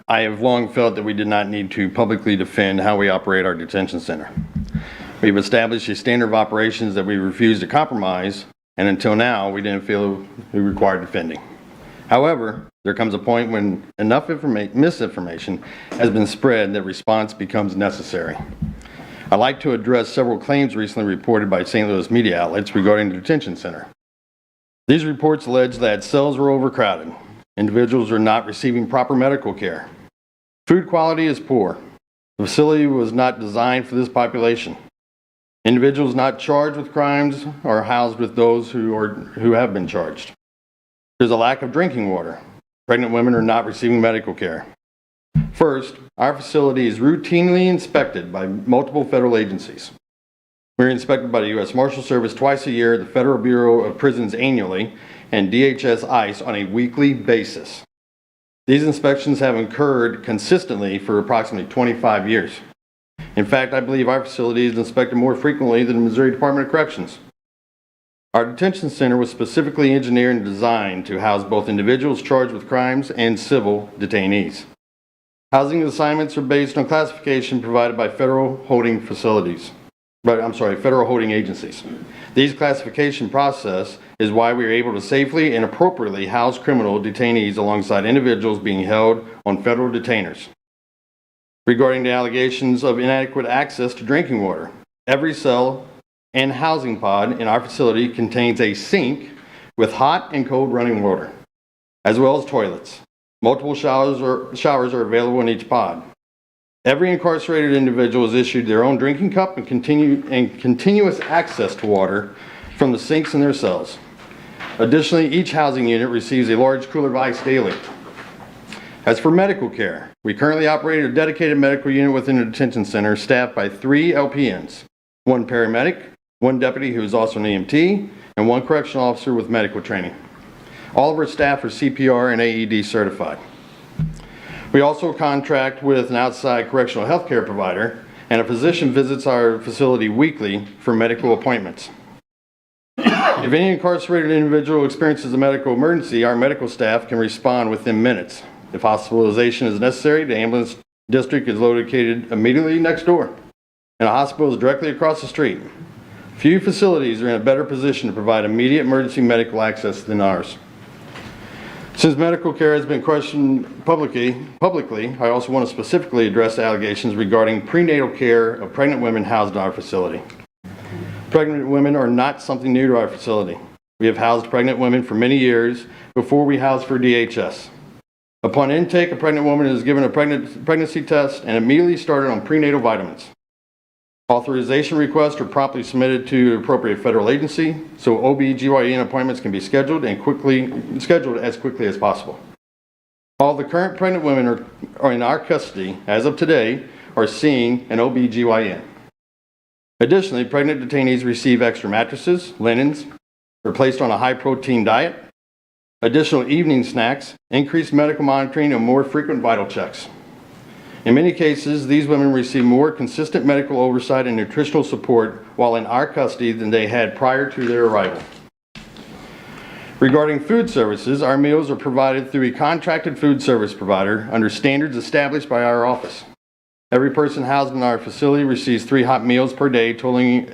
Speaker 4: I have long felt that we did not need to publicly defend how we operate our detention center. We've established a standard of operations that we refuse to compromise, and until now, we didn't feel we required defending. However, there comes a point when enough misinformation has been spread that response becomes necessary. I'd like to address several claims recently reported by St. Louis media outlets regarding the detention center. These reports allege that cells were overcrowded, individuals are not receiving proper medical care, food quality is poor, the facility was not designed for this population, individuals not charged with crimes are housed with those who have been charged. There's a lack of drinking water. Pregnant women are not receiving medical care. First, our facility is routinely inspected by multiple federal agencies. We're inspected by the U.S. Marshal Service twice a year, the Federal Bureau of Prisons annually, and DHS ICE on a weekly basis. These inspections have occurred consistently for approximately 25 years. In fact, I believe our facility is inspected more frequently than the Missouri Department of Corrections. Our detention center was specifically engineered and designed to house both individuals charged with crimes and civil detainees. Housing assignments are based on classification provided by federal holding facilities. federal holding agencies. These classification process is why we are able to safely and appropriately house criminal detainees alongside individuals being held on federal detainers. Regarding the allegations of inadequate access to drinking water, every cell and housing pod in our facility contains a sink with hot and cold running water, as well as toilets. Multiple showers are available in each pod. Every incarcerated individual is issued their own drinking cup and continuous access to water from the sinks in their cells. Additionally, each housing unit receives a large cooler of ice daily. As for medical care, we currently operate a dedicated medical unit within the detention center staffed by 3 LPNs, 1 paramedic, 1 deputy who is also an EMT, and 1 correctional officer with medical training. All of our staff are CPR and AED certified. We also contract with an outside correctional health care provider, and a physician visits our facility weekly for medical appointments. If any incarcerated individual experiences a medical emergency, our medical staff can respond within minutes. If hospitalization is necessary, the ambulance district is located immediately next door, and a hospital is directly across the street. Few facilities are in a better position to provide immediate emergency medical access than ours. Since medical care has been questioned publicly, I also want to specifically address allegations regarding prenatal care of pregnant women housed in our facility. Pregnant women are not something new to our facility. We have housed pregnant women for many years before we housed for DHS. Upon intake, a pregnant woman is given a pregnancy test and immediately started on prenatal vitamins. Authorization requests are promptly submitted to the appropriate federal agency, so OB/GYN appointments can be scheduled as quickly as possible. All the current pregnant women are in our custody as of today are seeing an OB/GYN. Additionally, pregnant detainees receive extra mattresses, linens, are placed on a high-protein diet, additional evening snacks, increased medical monitoring, and more frequent vital checks. In many cases, these women receive more consistent medical oversight and nutritional support while in our custody than they had prior to their arrival. Regarding food services, our meals are provided through a contracted food service provider under standards established by our office. Every person housed in our facility receives 3 hot meals per day, totaling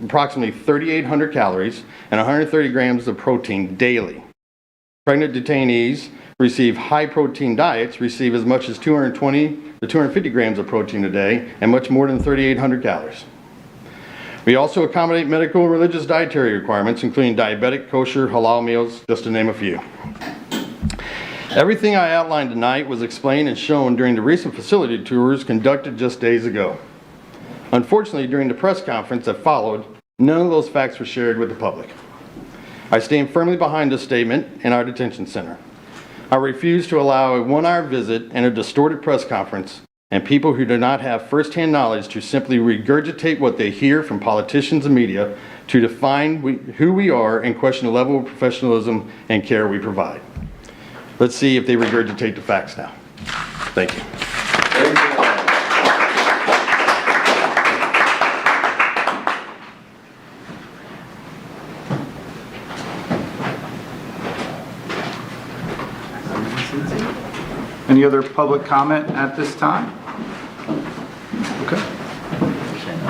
Speaker 4: approximately 3,800 calories and 130 grams of protein daily. Pregnant detainees receive high-protein diets, receive as much as 220 to 250 grams of protein a day and much more than 3,800 calories. We also accommodate medical and religious dietary requirements, including diabetic, kosher, halal meals, just to name a few. Everything I outlined tonight was explained and shown during the recent facility tours conducted just days ago. Unfortunately, during the press conference that followed, none of those facts were shared with the public. I stand firmly behind this statement in our detention center. I refuse to allow a 1-hour visit and a distorted press conference and people who do not have firsthand knowledge to simply regurgitate what they hear from politicians and media to define who we are and question the level of professionalism and care we provide. Let's see if they regurgitate the facts now. Thank you.
Speaker 1: Any other public comment at this time? Okay.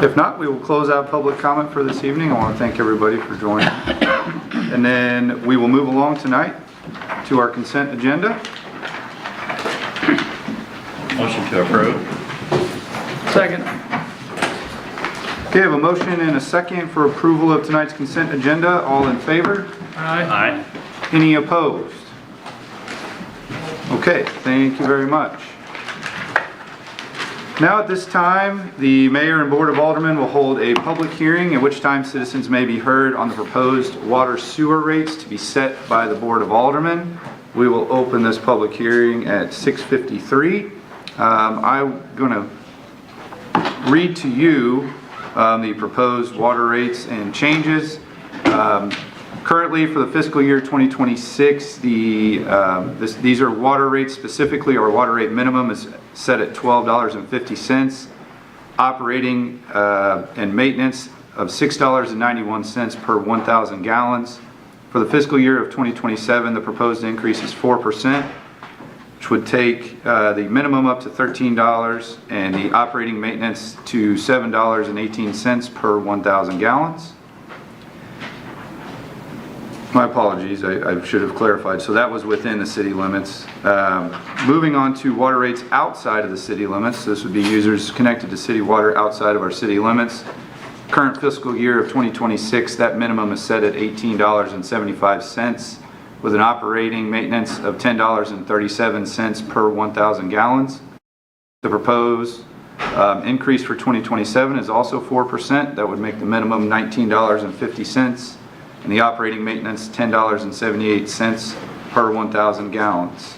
Speaker 1: If not, we will close out public comment for this evening. I want to thank everybody for joining. And then we will move along tonight to our consent agenda.
Speaker 3: Motion to approve.
Speaker 6: Second.
Speaker 1: Okay, I have a motion and a second for approval of tonight's consent agenda. All in favor?
Speaker 6: Aye.
Speaker 3: Aye.
Speaker 1: Any opposed? Okay, thank you very much. Now at this time, the Mayor and Board of Aldermen will hold a public hearing at which time citizens may be heard on the proposed water sewer rates to be set by the Board of Aldermen. We will open this public hearing at 6:53. I'm going to read to you the proposed water rates and changes. Currently, for the fiscal year 2026, these are water rates specifically. Our water rate minimum is set at $12.50. Operating and maintenance of $6.91 per 1,000 gallons. For the fiscal year of 2027, the proposed increase is 4%, which which would take the minimum up to $13 and the operating maintenance to $7.18 per 1,000 gallons. My apologies, I should have clarified. So that was within the city limits. Moving on to water rates outside of the city limits. This would be users connected to city water outside of our city limits. Current fiscal year of 2026, that minimum is set at $18.75 with an operating maintenance of $10.37 per 1,000 gallons. The proposed increase for 2027 is also 4%. That would make the minimum $19.50. And the operating maintenance $10.78 per 1,000 gallons.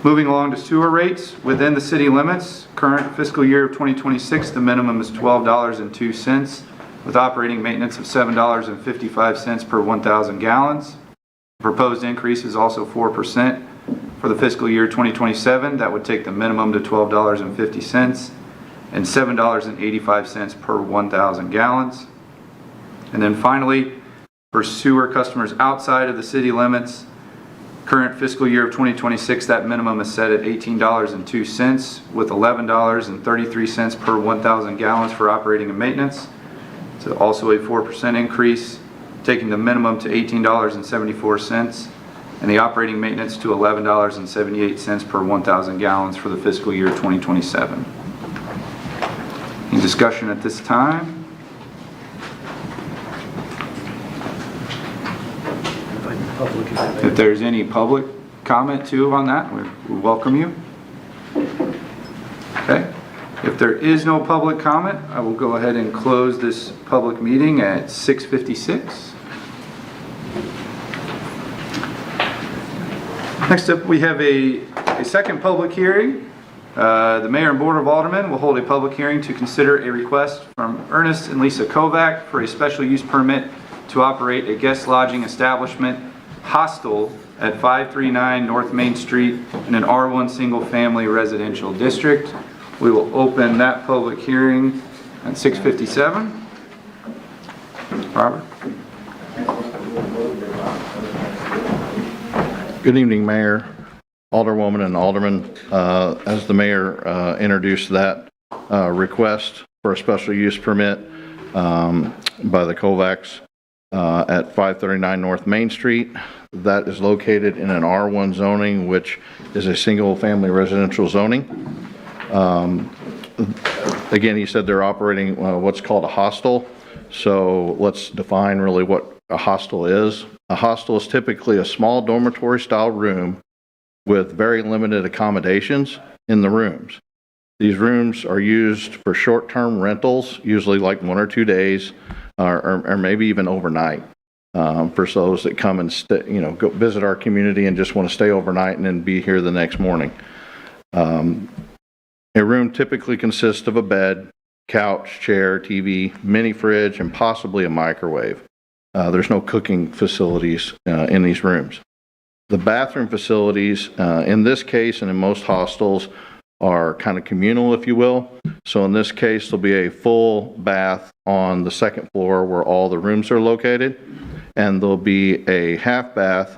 Speaker 1: Moving along to sewer rates within the city limits, current fiscal year of 2026, the minimum is $12.02 with operating maintenance of $7.55 per 1,000 gallons. The proposed increase is also 4% for the fiscal year 2027. That would take the minimum to $12.50 and $7.85 per 1,000 gallons. And then finally, for sewer customers outside of the city limits, current fiscal year of 2026, that minimum is set at $18.02 with $11.33 per 1,000 gallons for operating and maintenance. So also a 4% increase, taking the minimum to $18.74 and the operating maintenance to $11.78 per 1,000 gallons for the fiscal year 2027. Any discussion at this time? If there's any public comment too on that, we welcome you. Okay. If there is no public comment, I will go ahead and close this public meeting at 6:56. Next up, we have a second public hearing. The Mayor and Board of Aldermen will hold a public hearing to consider a request from Ernest and Lisa Kovac for a special use permit to operate a guest lodging establishment hostel at 539 North Main Street in an R1 single family residential district. We will open that public hearing at 6:57. Robert?
Speaker 4: Good evening, Mayor, Alderwoman, and Alderman. As the Mayor introduced that request for a special use permit by the Kovacs at 539 North Main Street. That is located in an R1 zoning, which is a single-family residential zoning. Again, he said they're operating what's called a hostel. So let's define really what a hostel is. A hostel is typically a small dormitory-style room with very limited accommodations in the rooms. These rooms are used for short-term rentals, usually like 1 or 2 days, or maybe even overnight, for those that come and go visit our community and just want to stay overnight and then be here the next morning. A room typically consists of a bed, couch, chair, TV, mini fridge, and possibly a microwave. There's no cooking facilities in these rooms. The bathroom facilities, in this case and in most hostels, are kind of communal, if you will. So in this case, there'll be a full bath on the second floor where all the rooms are located, and there'll be a half bath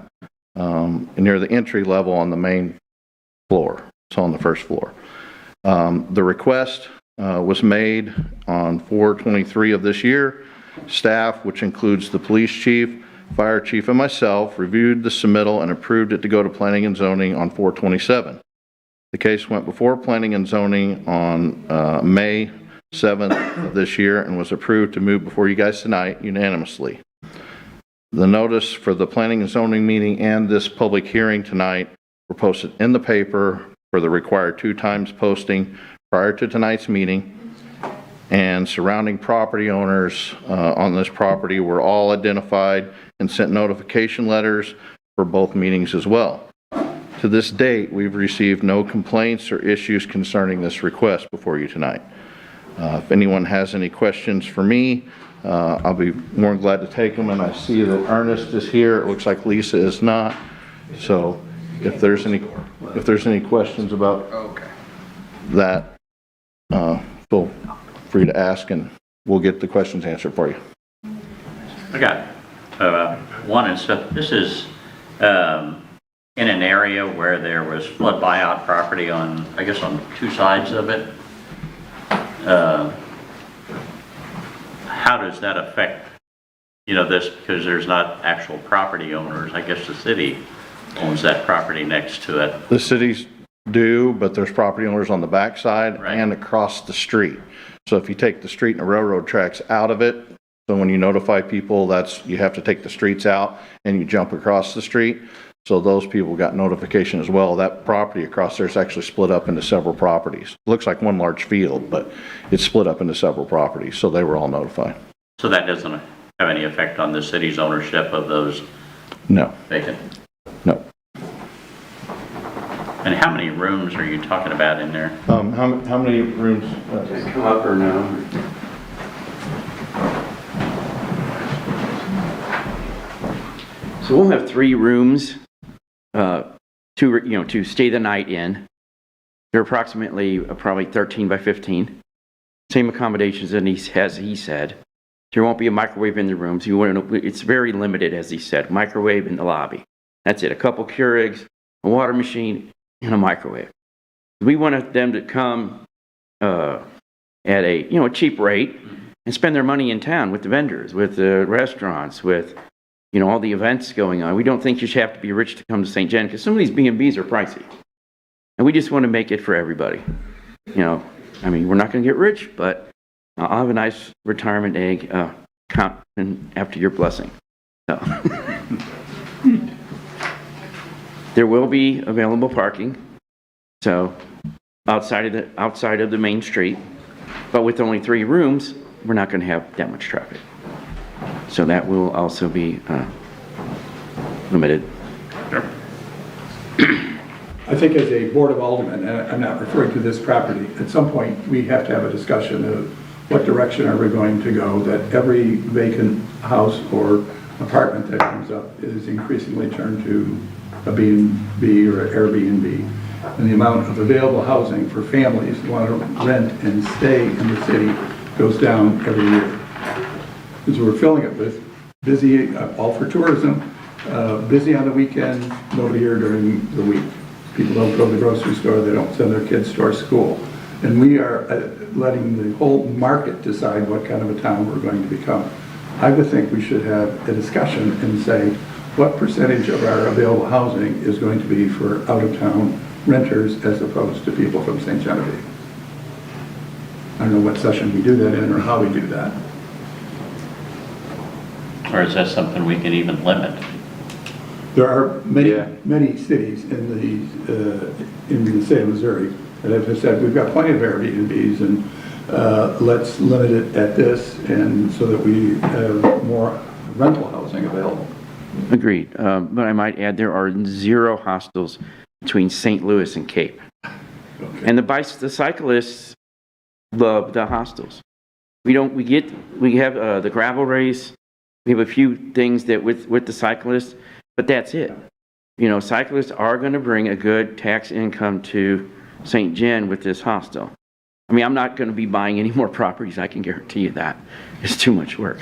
Speaker 4: near the entry level on the main floor, so on the first floor. The request was made on 4/23 of this year. Staff, which includes the police chief, fire chief, and myself, reviewed the submittal and approved it to go to planning and zoning on 4/27. The case went before planning and zoning on May 7th of this year and was approved to move before you guys tonight unanimously. The notice for the planning and zoning meeting and this public hearing tonight were posted in the paper for the required 2 times posting prior to tonight's meeting, and surrounding property owners on this property were all identified and sent notification letters for both meetings as well. To this date, we've received no complaints or issues concerning this request before you tonight. If anyone has any questions for me, I'll be more than glad to take them, and I see that Ernest is here. It looks like Lisa is not. So if there's any questions about that, feel free to ask and we'll get the questions answered for you.
Speaker 3: I got one and stuff. This is in an area where there was flood buyout property on, I guess, on two sides of it. How does that affect, this, because there's not actual property owners? I guess the city owns that property next to it.
Speaker 4: The cities do, but there's property owners on the backside and across the street. So if you take the street and the railroad tracks out of it, so when you notify people, you have to take the streets out and you jump across the street. So those people got notification as well. That property across there is actually split up into several properties. Looks like one large field, but it's split up into several properties, so they were all notified.
Speaker 3: So that doesn't have any effect on the city's ownership of those?
Speaker 4: No.
Speaker 3: Vacant?
Speaker 4: No.
Speaker 3: And how many rooms are you talking about in there?
Speaker 4: How many rooms?
Speaker 9: Come up or no?
Speaker 5: So we'll have 3 rooms to stay the night in. They're approximately probably 13 by 15. Same accommodations as he said. There won't be a microwave in the rooms. It's very limited, as he said. Microwave in the lobby. That's it. A couple Keurigs, a water machine, and a microwave. We wanted them to come at a cheap rate and spend their money in town with the vendors, with the restaurants, with all the events going on. We don't think you should have to be rich to come to St. John, because some of these B&Bs are pricey. And we just want to make it for everybody. We're not going to get rich, but I'll have a nice retirement egg after your blessing. So. There will be available parking, so outside of the main street, but with only 3 rooms, we're not going to have that much traffic. So that will also be limited.
Speaker 12: I think as a Board of Aldermen, and I'm not referring to this property, at some point we have to have a discussion of what direction are we going to go, that every vacant house or apartment that comes up is increasingly turned to a B&B or Airbnb. And the amount of available housing for families who want to rent and stay in the city goes down every year. Because we're filling it with busy, all for tourism, busy on the weekends, nobody here during the week. People don't go to the grocery store, they don't send their kids to our school. And we are letting the whole market decide what kind of a town we're going to become. I would think we should have a discussion and say what percentage of our available housing is going to be for out-of-town renters as opposed to people from St. Genevieve. I don't know what session we do that in or how we do that.
Speaker 3: Or is that something we can even limit?
Speaker 12: There are many cities in the state of Missouri that have said we've got plenty of Airbnbs and let's limit it at this, and so that we have more rental housing available.
Speaker 5: Agreed. But I might add there are 0 hostels between St. Louis and Cape. Okay. And the cyclists love the hostels. We have the gravel race. We have a few things that with the cyclists, but that's it. Cyclists are going to bring a good tax income to St. Gen with this hostel. I'm not going to be buying any more properties, I can guarantee you that. It's too much work.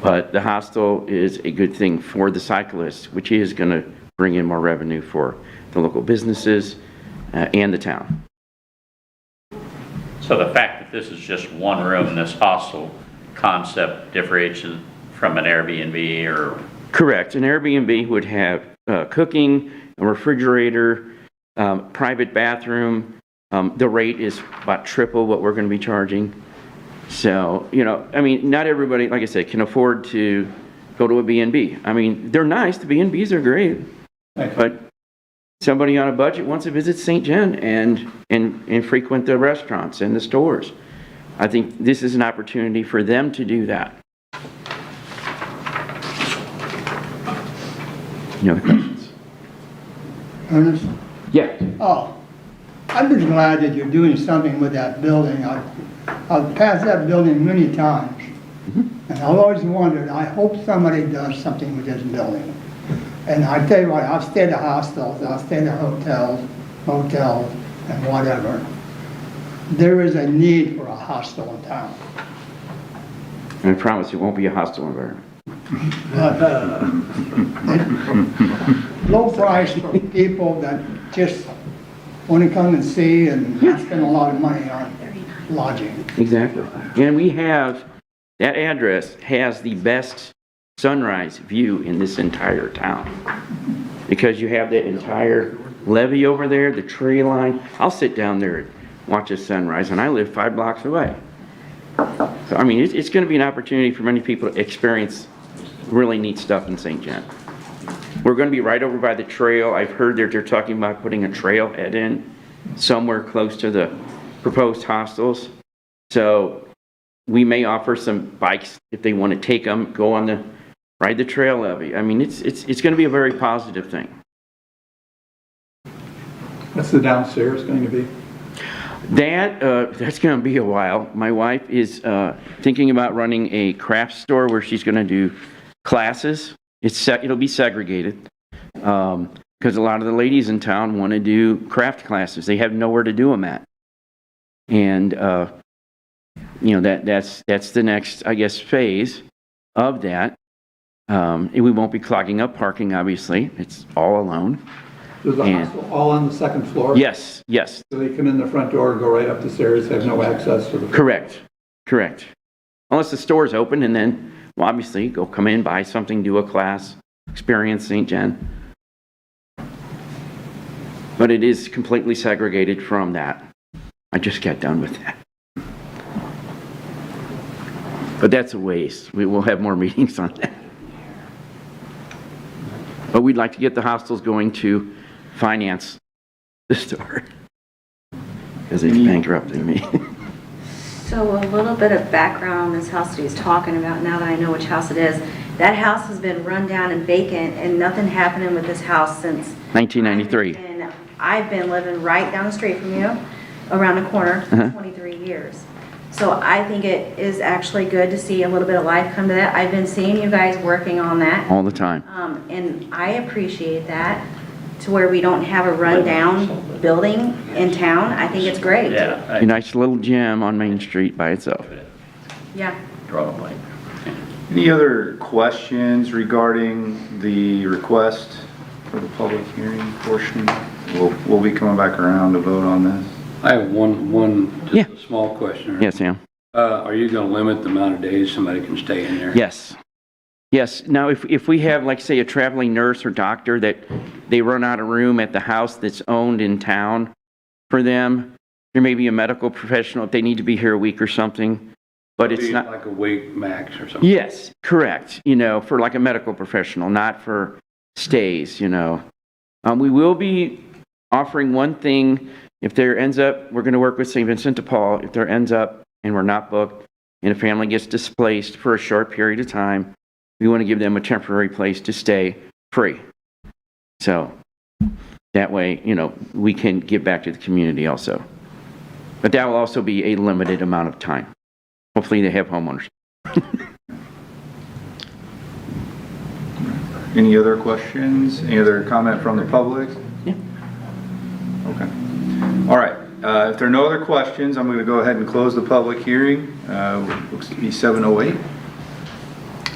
Speaker 5: But the hostel is a good thing for the cyclists, which is going to bring in more revenue for the local businesses and the town.
Speaker 3: So the fact that this is just one room, this hostel concept differentiates from an Airbnb or?
Speaker 5: Correct. An Airbnb would have cooking, a refrigerator, private bathroom. The rate is about triple what we're going to be charging. So, not everybody, like I said, can afford to go to a B&B. They're nice. The B&Bs are great. But somebody on a budget wants to visit St. John and frequent the restaurants and the stores. I think this is an opportunity for them to do that. Any other questions?
Speaker 10: Ernest?
Speaker 5: Yeah.
Speaker 10: Oh, I'm just glad that you're doing something with that building. I've passed that building many times. And I've always wondered, I hope somebody does something with this building. And I tell you what, I've stayed at hostels, I've stayed at hotels, motels, and whatever. There is a need for a hostel in town.
Speaker 5: And I promise it won't be a hostile environment.
Speaker 10: But low price for people that just want to come and see and not spend a lot of money on lodging.
Speaker 5: Exactly. And we have, that address has the best sunrise view in this entire town. Because you have the entire levee over there, the tree line. I'll sit down there and watch the sunrise, and I live 5 blocks away. So, I mean, it's going to be an opportunity for many people to experience really neat stuff in St. John. We're going to be right over by the trail. I've heard that they're talking about putting a trailhead in somewhere close to the proposed hostels. So we may offer some bikes if they want to take them, go on the, ride the trail levee. I mean, it's going to be a very positive thing.
Speaker 12: What's the downstairs going to be?
Speaker 5: That's going to be a while. My wife is thinking about running a craft store where she's going to do classes. It'll be segregated because a lot of the ladies in town want to do craft classes. They have nowhere to do them at. And, you know, that's the next, I guess, phase of that. And we won't be clogging up parking, obviously. It's all alone.
Speaker 12: Is the hostel all on the second floor?
Speaker 5: Yes, yes.
Speaker 12: So they come in the front door, go right up the stairs, have no access to the...
Speaker 5: Correct, correct. Unless the store's open, and then, well, obviously, go come in, buy something, do a class, experience St. John. But it is completely segregated from that. I just got done with that. But that's a waste. We will have more meetings on that. But we'd like to get the hostels going to finance the store. Because it's bankrupting me.
Speaker 2: So a little bit of background on this house that he's talking about, now that I know which house it is. That house has been run down and vacant, and nothing happening with this house since
Speaker 5: 1993.
Speaker 2: And I've been living right down the street from you, around the corner, for 23 years. So I think it is actually good to see a little bit of life come to that. I've been seeing you guys working on that.
Speaker 5: All the time.
Speaker 2: And I appreciate that, to where we don't have a rundown building in town. I think it's great.
Speaker 5: Yeah. A nice little gym on Main Street by itself.
Speaker 2: Yeah.
Speaker 3: Draw a blank.
Speaker 1: Any other questions regarding the request for the public hearing portion? We'll be coming back around to vote on this.
Speaker 9: I have one just a small question.
Speaker 5: Yes, Sam.
Speaker 9: Are you going to limit the amount of days somebody can stay in there?
Speaker 5: Yes. Yes. Now, if we have, like, say, a traveling nurse or doctor that they run out of room at the house that's owned in town for them, there may be a medical professional if they need to be here a week or something, but it's not
Speaker 9: like a week max or something.
Speaker 5: Yes, correct. You know, for like a medical professional, not for stays, you know. We will be offering one thing. If there ends up, we're going to work with St. Vincent de Paul. If there ends up and we're not booked and a family gets displaced for a short period of time, we want to give them a temporary place to stay free. So that way, you know, we can give back to the community also. But that will also be a limited amount of time. Hopefully they have homeowners.
Speaker 1: Any other questions? Any other comment from the public?
Speaker 5: Yeah.
Speaker 1: Okay. All right. If there are no other questions, I'm going to go ahead and close the public hearing. Looks to be 7:08.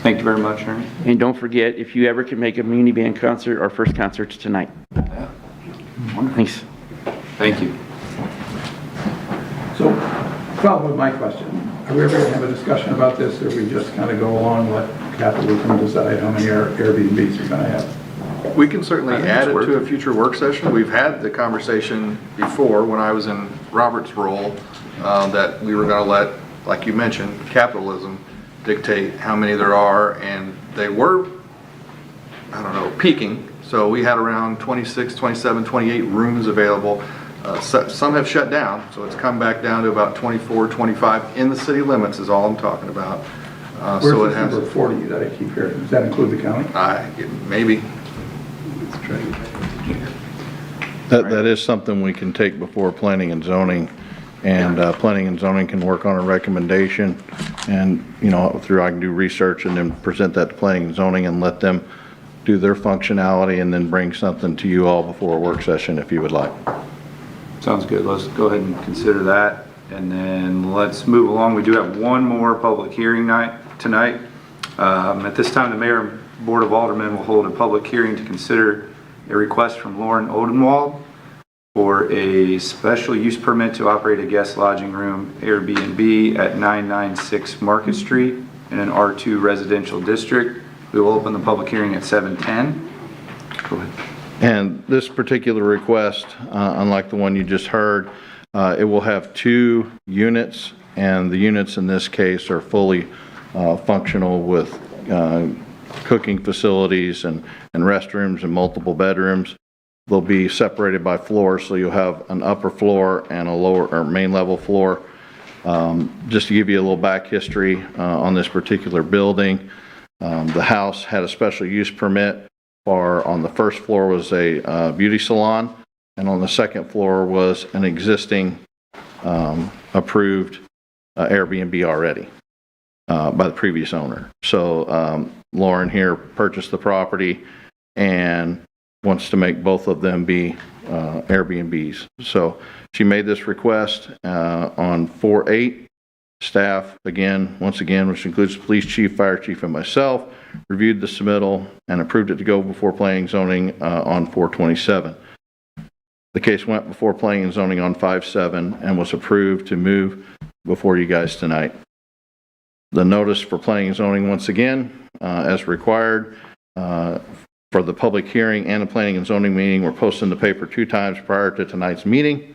Speaker 1: Thank you very much, Ernest.
Speaker 5: And don't forget, if you ever can make a muni band concert, our first concert's tonight.
Speaker 1: Yeah.
Speaker 5: Thanks.
Speaker 1: Thank you.
Speaker 12: So, follow with my question. Are we ever going to have a discussion about this, or we just kind of go along, let capital can decide how many Airbnbs we're going to have?
Speaker 7: We can certainly add it to a future work session. We've had the conversation before when I was in Robert's role that we were going to let, like you mentioned, capitalism dictate how many there are, and they were, I don't know, peaking. So we had around 26, 27, 28 rooms available. Some have shut down, so it's come back down to about 24, 25 in the city limits is all I'm talking about.
Speaker 12: Where's
Speaker 7: so
Speaker 12: this number 40 that I keep hearing? Does that include the county?
Speaker 7: Maybe.
Speaker 11: That is something we can take before planning and zoning, and planning and zoning can work on a recommendation, and, you know, I can do research and then present that to planning and zoning and let them do their functionality and then bring something to you all before a work session if you would like.
Speaker 1: Sounds good. Let's go ahead and consider that, and then let's move along. We do have one more public hearing night tonight. At this time, the Mayor and Board of Aldermen will hold a public hearing to consider a request from Loren Odenwald for a special use permit to operate a guest lodging room Airbnb at 996 Market Street in an R2 residential district. We will open the public hearing at 7:10. Go ahead.
Speaker 4: And this particular request, unlike the one you just heard, it will have 2 units, and the units in this case are fully functional with cooking facilities and restrooms and multiple bedrooms. They'll be separated by floors, so you'll have an upper floor and a lower or main level floor. Just to give you a little back history on this particular building, the house had a special use permit. On the first floor was a beauty salon, and on the second floor was an existing approved Airbnb already by the previous owner. So Loren here purchased the property and wants to make both of them be Airbnbs. So she made this request on 4/8. Staff, once again, which includes the police chief, fire chief, and myself, reviewed the submittal and approved it to go before planning and zoning on 4/27. The case went before planning and zoning on 5/7 and was approved to move before you guys tonight. The notice for planning and zoning, once again, as required, for the public hearing and the planning and zoning meeting were posted in the paper 2 times prior to tonight's meeting.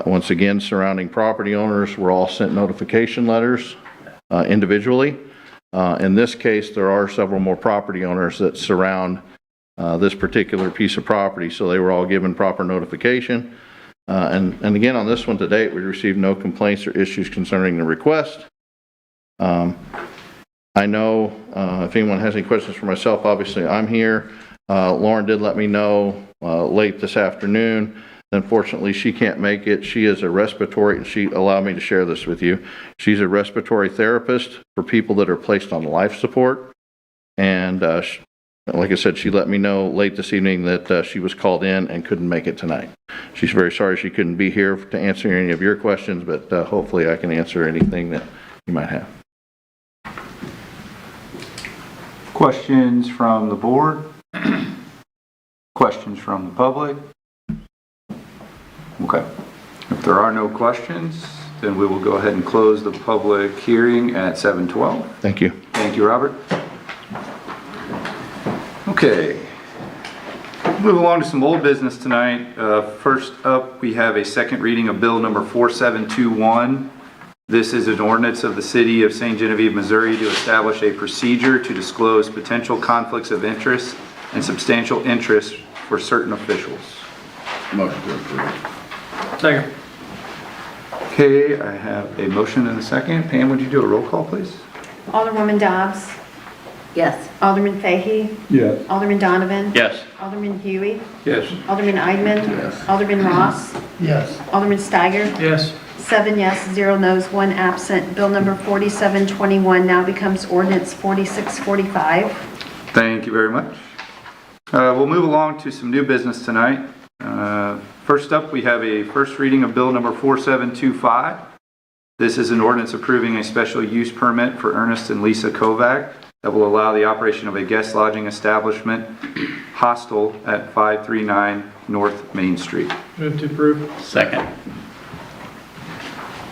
Speaker 4: Once again, surrounding property owners were all sent notification letters individually. In this case, there are several more property owners that surround this particular piece of property, so they were all given proper notification. And again, on this one to date, we received no complaints or issues concerning the request. I know if anyone has any questions for myself, obviously I'm here. Loren did let me know late this afternoon. Unfortunately, she can't make it. She is a respiratory, and she allowed me to share this with you. She's a respiratory therapist for people that are placed on life support. And like I said, she let me know late this evening that she was called in and couldn't make it tonight. She's very sorry she couldn't be here to answer any of your questions, but hopefully I can answer anything that you might have.
Speaker 1: Questions from the board? Questions from the public? Okay. If there are no questions, then we will go ahead and close the public hearing at 7:12.
Speaker 4: Thank you.
Speaker 1: Thank you, Robert. Okay. Move along to some old business tonight. First up, we have a second reading of bill number 4721. This is an ordinance of the city of St. Genevieve, Missouri to establish a procedure to disclose potential conflicts of interest and substantial interest for certain officials.
Speaker 9: Motion to approve.
Speaker 6: Second.
Speaker 1: Okay, I have a motion and a second. Pam, would you do a roll call, please?
Speaker 2: Alderwoman Dobbs.
Speaker 16: Yes.
Speaker 2: Alderman Fahey.
Speaker 12: Yes.
Speaker 2: Alderman Donovan.
Speaker 3: Yes.
Speaker 2: Alderman Huey.
Speaker 9: Yes.
Speaker 2: Alderman Eidman.
Speaker 9: Yes.
Speaker 2: Alderman Ross.
Speaker 10: Yes.
Speaker 2: Alderman Steiger.
Speaker 6: Yes.
Speaker 2: 7 yes, 0 no's, 1 absent. Bill number 4721 now becomes ordinance 4645.
Speaker 1: Thank you very much. We'll move along to some new business tonight. First up, we have a first reading of bill number 4725. This is an ordinance approving a special use permit for Ernest and Lisa Kovac that will allow the operation of a guest lodging establishment hostel at 539 North Main Street.
Speaker 6: Move to approve.
Speaker 3: Second.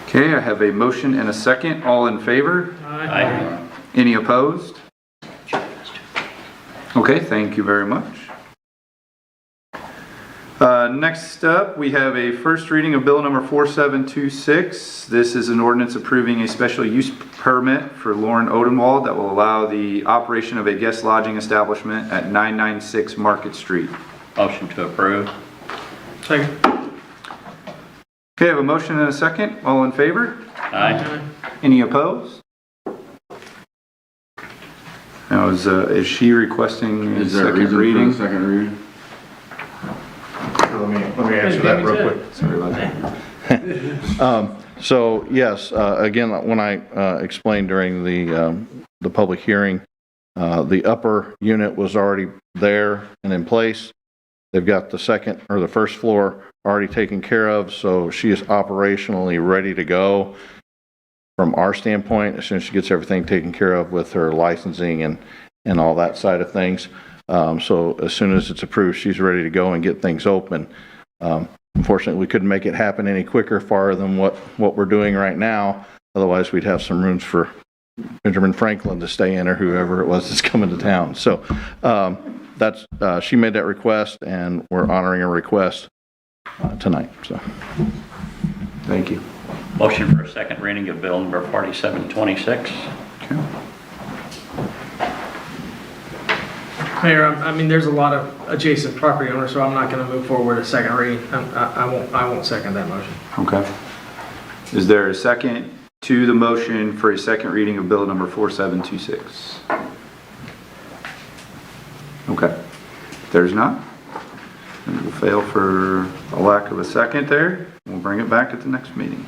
Speaker 1: Okay, I have a motion and a second. All in favor?
Speaker 3: Aye.
Speaker 1: Any opposed? Okay, thank you very much. Next up, we have a first reading of bill number 4726. This is an ordinance approving a special use permit for Loren Odenwald that will allow the operation of a guest lodging establishment at 996 Market Street.
Speaker 3: Motion to approve.
Speaker 6: Second.
Speaker 1: Okay, I have a motion and a second. All in favor?
Speaker 3: Aye.
Speaker 1: Any opposed? Now, is she requesting a second reading?
Speaker 11: Second reading? Let me answer that real quick. Sorry about that.
Speaker 4: So yes, again, when I explained during the public hearing, the upper unit was already there and in place. They've got the second or the first floor already taken care of, so she is operationally ready to go. From our standpoint, as soon as she gets everything taken care of with her licensing and all that side of things, So as soon as it's approved, she's ready to go and get things open. Unfortunately, we couldn't make it happen any quicker, farther than what we're doing right now. Otherwise, we'd have some rooms for Benjamin Franklin to stay in, or whoever it was that's coming to town. So she made that request, and we're honoring her request tonight. So
Speaker 1: thank you.
Speaker 3: Motion for a second reading of bill number 4726.
Speaker 1: Okay.
Speaker 6: Mayor, I mean, there's a lot of adjacent property owners, so I'm not going to move forward a second reading. I won't second that motion.
Speaker 1: Okay. Is there a second to the motion for a second reading of bill number 4726? Okay. If there's not, then we'll fail for a lack of a second there. We'll bring it back at the next meeting.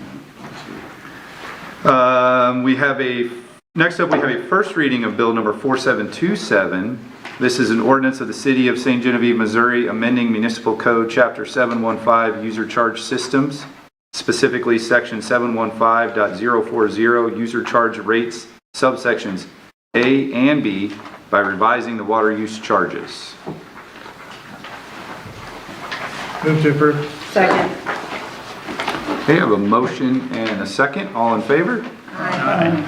Speaker 1: Next up, we have a first reading of bill number 4727. This is an ordinance of the City of St. Genevieve, Missouri, amending Municipal Code Chapter 715, User Charge Systems, specifically Section 715.040, User Charge Rates, subsections A and B, by revising the water use charges.
Speaker 6: Move to approve.
Speaker 2: Second.
Speaker 1: Okay, I have a motion and a second. All in favor?
Speaker 3: Aye.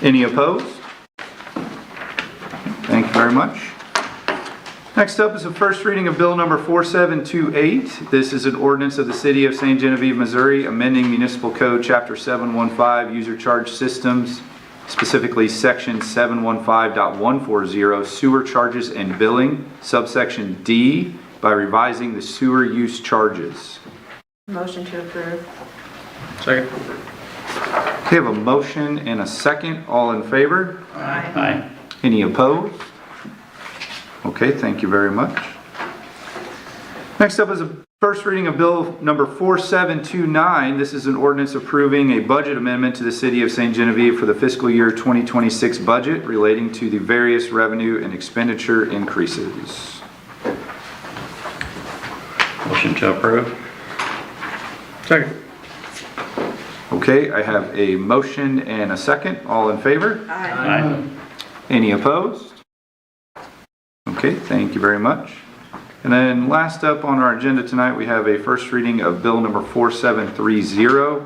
Speaker 1: Any opposed? Thank you very much. Next up is the first reading of bill number 4728. This is an ordinance of the City of St. Genevieve, Missouri, amending Municipal Code Chapter 715, User Charge Systems, specifically Section 715.140, Sewer Charges and Billing, subsection D, by revising the sewer use charges.
Speaker 2: Motion to approve.
Speaker 6: Second.
Speaker 1: Okay, I have a motion and a second. All in favor?
Speaker 3: Aye.
Speaker 1: Any opposed? Okay, thank you very much. Next up is a first reading of bill number 4729. This is an ordinance approving a budget amendment to the City of St. Genevieve for the fiscal year 2026 budget relating to the various revenue and expenditure increases.
Speaker 3: Motion to approve.
Speaker 6: Second.
Speaker 1: Okay, I have a motion and a second. All in favor?
Speaker 3: Aye.
Speaker 1: Any opposed? Okay, thank you very much. And then last up on our agenda tonight, we have a first reading of bill number 4730.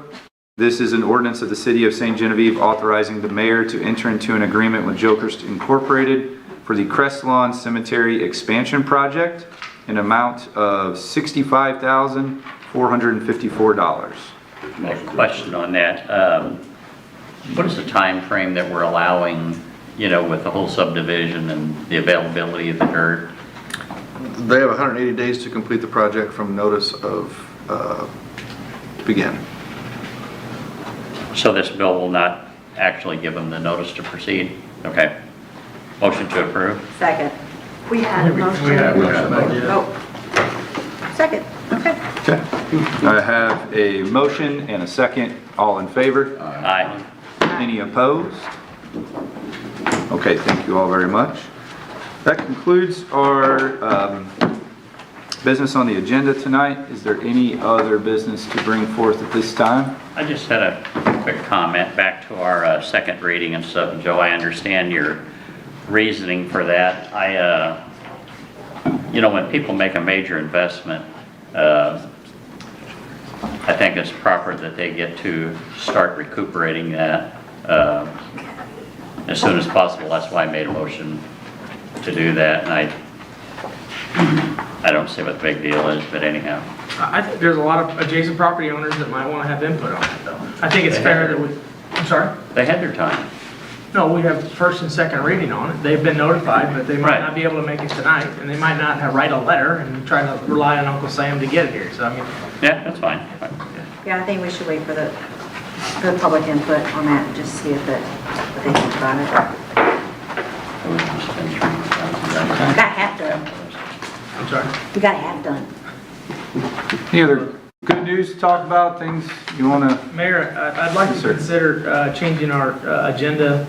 Speaker 1: This is an ordinance of the City of St. Genevieve authorizing the mayor to enter into an agreement with Jokerst Incorporated for the Crestlawn Cemetery Expansion Project, an amount of $65,454.
Speaker 3: A question on that. What is the time frame that we're allowing, with the whole subdivision and the availability of the dirt?
Speaker 7: They have 180 days to complete the project from notice of begin.
Speaker 3: So this bill will not actually give them the notice to proceed? Okay. Motion to approve?
Speaker 2: Second. We had a motion. Oh. Second. Okay.
Speaker 1: Okay. I have a motion and a second. All in favor?
Speaker 3: Aye.
Speaker 1: Any opposed? Okay, thank you all very much. That concludes our business on the agenda tonight. Is there any other business to bring forth at this time?
Speaker 3: I just had a quick comment back to our second reading and stuff. Joe, I understand your reasoning for that. When people make a major investment, I think it's proper that they get to start recuperating that as soon as possible. That's why I made a motion to do that, and I don't see what the big deal is, but anyhow.
Speaker 6: I think there's a lot of adjacent property owners that might want to have input on it, though. I think it's fair that I'm sorry?
Speaker 3: They had their time.
Speaker 6: No, we have first and second reading on it. They've been notified, but they might not be able to make it tonight, and they might not write a letter and try to rely on Uncle Sam to get it here, so I mean.
Speaker 3: Yeah, that's fine.
Speaker 2: Yeah, I think we should wait for the public input on that and just see what they think about it. We got half done.
Speaker 6: I'm sorry?
Speaker 2: We got half done.
Speaker 1: Any other good news to talk about, things you want to?
Speaker 6: Mayor, I'd like to consider changing our agenda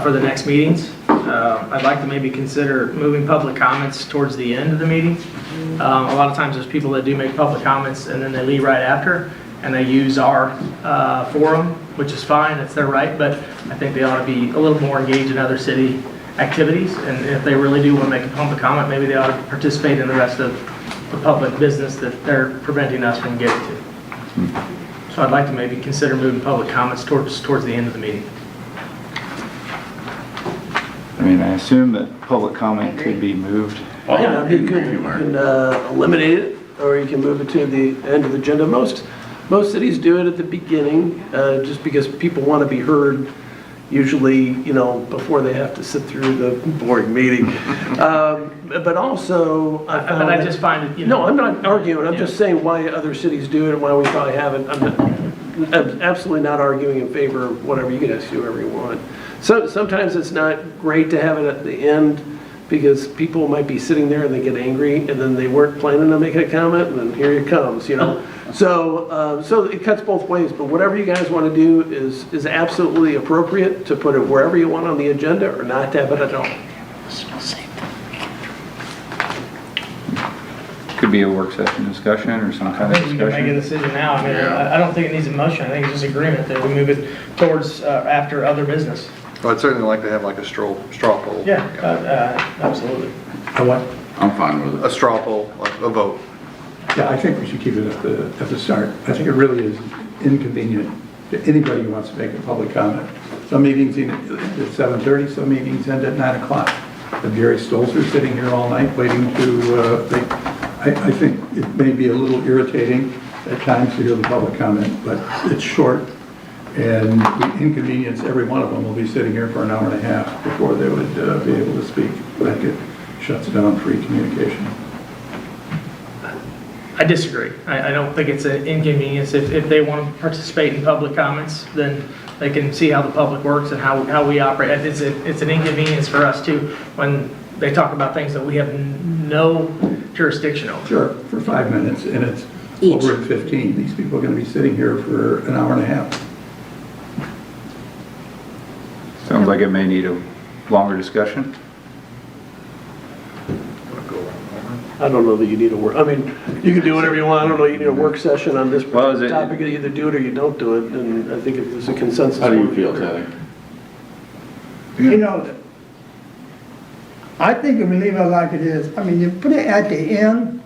Speaker 6: for the next meetings. I'd like to maybe consider moving public comments towards the end of the meeting. A lot of times there's people that do make public comments and then they leave right after, and they use our forum, which is fine, it's their right, but I think they ought to be a little more engaged in other city activities, and if they really do want to make a public comment, maybe they ought to participate in the rest of the public business that they're preventing us from getting to. So I'd like to maybe consider moving public comments towards the end of the meeting.
Speaker 1: I mean, I assume that public comment could be moved.
Speaker 17: Yeah, you can eliminate it, or you can move it to the end of the agenda. Most cities do it at the beginning, just because people want to be heard, usually, before they have to sit through the boring meeting. But also,
Speaker 6: But I just find it,
Speaker 17: No, I'm not arguing. I'm just saying why other cities do it and why we probably haven't. I'm absolutely not arguing in favor of whatever. You can ask whoever you want. So sometimes it's not great to have it at the end because people might be sitting there and they get angry and then they weren't planning on making a comment and then here it comes, So it cuts both ways. But whatever you guys want to do is absolutely appropriate to put it wherever you want on the agenda or not to have it at all.
Speaker 1: Could be a work session discussion or some kind
Speaker 6: I
Speaker 1: of
Speaker 6: think we can make a
Speaker 1: discussion.
Speaker 6: decision now. I mean, I don't think it needs a motion. I think it's just agreement that we move it towards after other business.
Speaker 7: Well, I'd certainly like to have like a straw poll.
Speaker 6: Yeah, absolutely.
Speaker 12: A what?
Speaker 11: I'm fine with
Speaker 7: A straw poll, like a vote.
Speaker 12: Yeah, I think we should keep it at the start. I think it really is inconvenient to anybody who wants to make a public comment. Some meetings end at 7:30, some meetings end at 9 o'clock. If Gary Stolzer sitting here all night waiting to, I think it may be a little irritating at times to hear the public comment, but it's short and we inconvenience every one of them will be sitting here for an hour and a half before they would be able to speak. Like it shuts down free communication.
Speaker 6: I disagree. I don't think it's an inconvenience. If they want to participate in public comments, then they can see how the public works and how we operate. It's an inconvenience for us too when they talk about things that we have no jurisdiction over.
Speaker 12: Sure, for 5 minutes, and it's over at 15. These people are going to be sitting here for an hour and a half.
Speaker 1: Sounds like it may need a longer discussion.
Speaker 17: I don't know that you need a work, I mean, you can do whatever you want. I don't know, you need a work session on this particular topic. You either do it or you don't do it, and I think if there's a consensus.
Speaker 11: How do you feel, Teddy?
Speaker 10: I think if we leave it like it is, I mean, you put it at the end,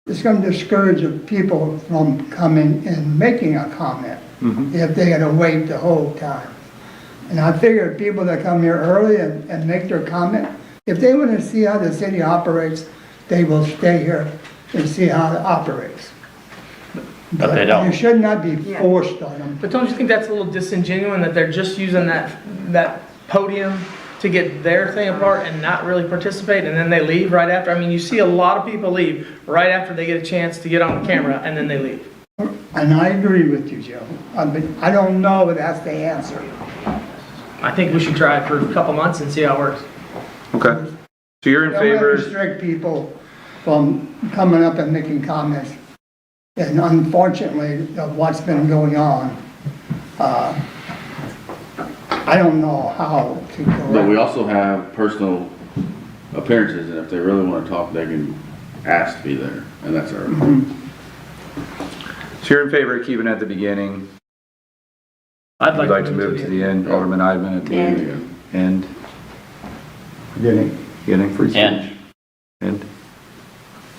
Speaker 10: it's going to discourage people from coming and making a comment if they got to wait the whole time. And I figure people that come here early and make their comment, if they want to see how the city operates, they will stay here and see how it operates.
Speaker 3: But they don't.
Speaker 10: You should not be forced on them.
Speaker 6: But don't you think that's a little disingenuous that they're just using that podium to get their thing apart and not really participate, and then they leave right after? I mean, you see a lot of people leave right after they get a chance to get on the camera, and then they leave.
Speaker 10: And I agree with you, Joe. I don't know if that's the answer.
Speaker 6: I think we should try it for a couple months and see how it works.
Speaker 1: Okay. So you're in
Speaker 10: Don't
Speaker 1: favor?
Speaker 10: restrict people from coming up and making comments. And unfortunately, of what's been going on, I don't know how to correct.
Speaker 11: But we also have personal appearances, and if they really want to talk, they can ask to be there, and that's our.
Speaker 1: So you're in favor of keeping it at the beginning?
Speaker 6: I'd
Speaker 1: like to move it to the end. Alderman Eidman at the end. Beginning. For
Speaker 3: End.
Speaker 1: End.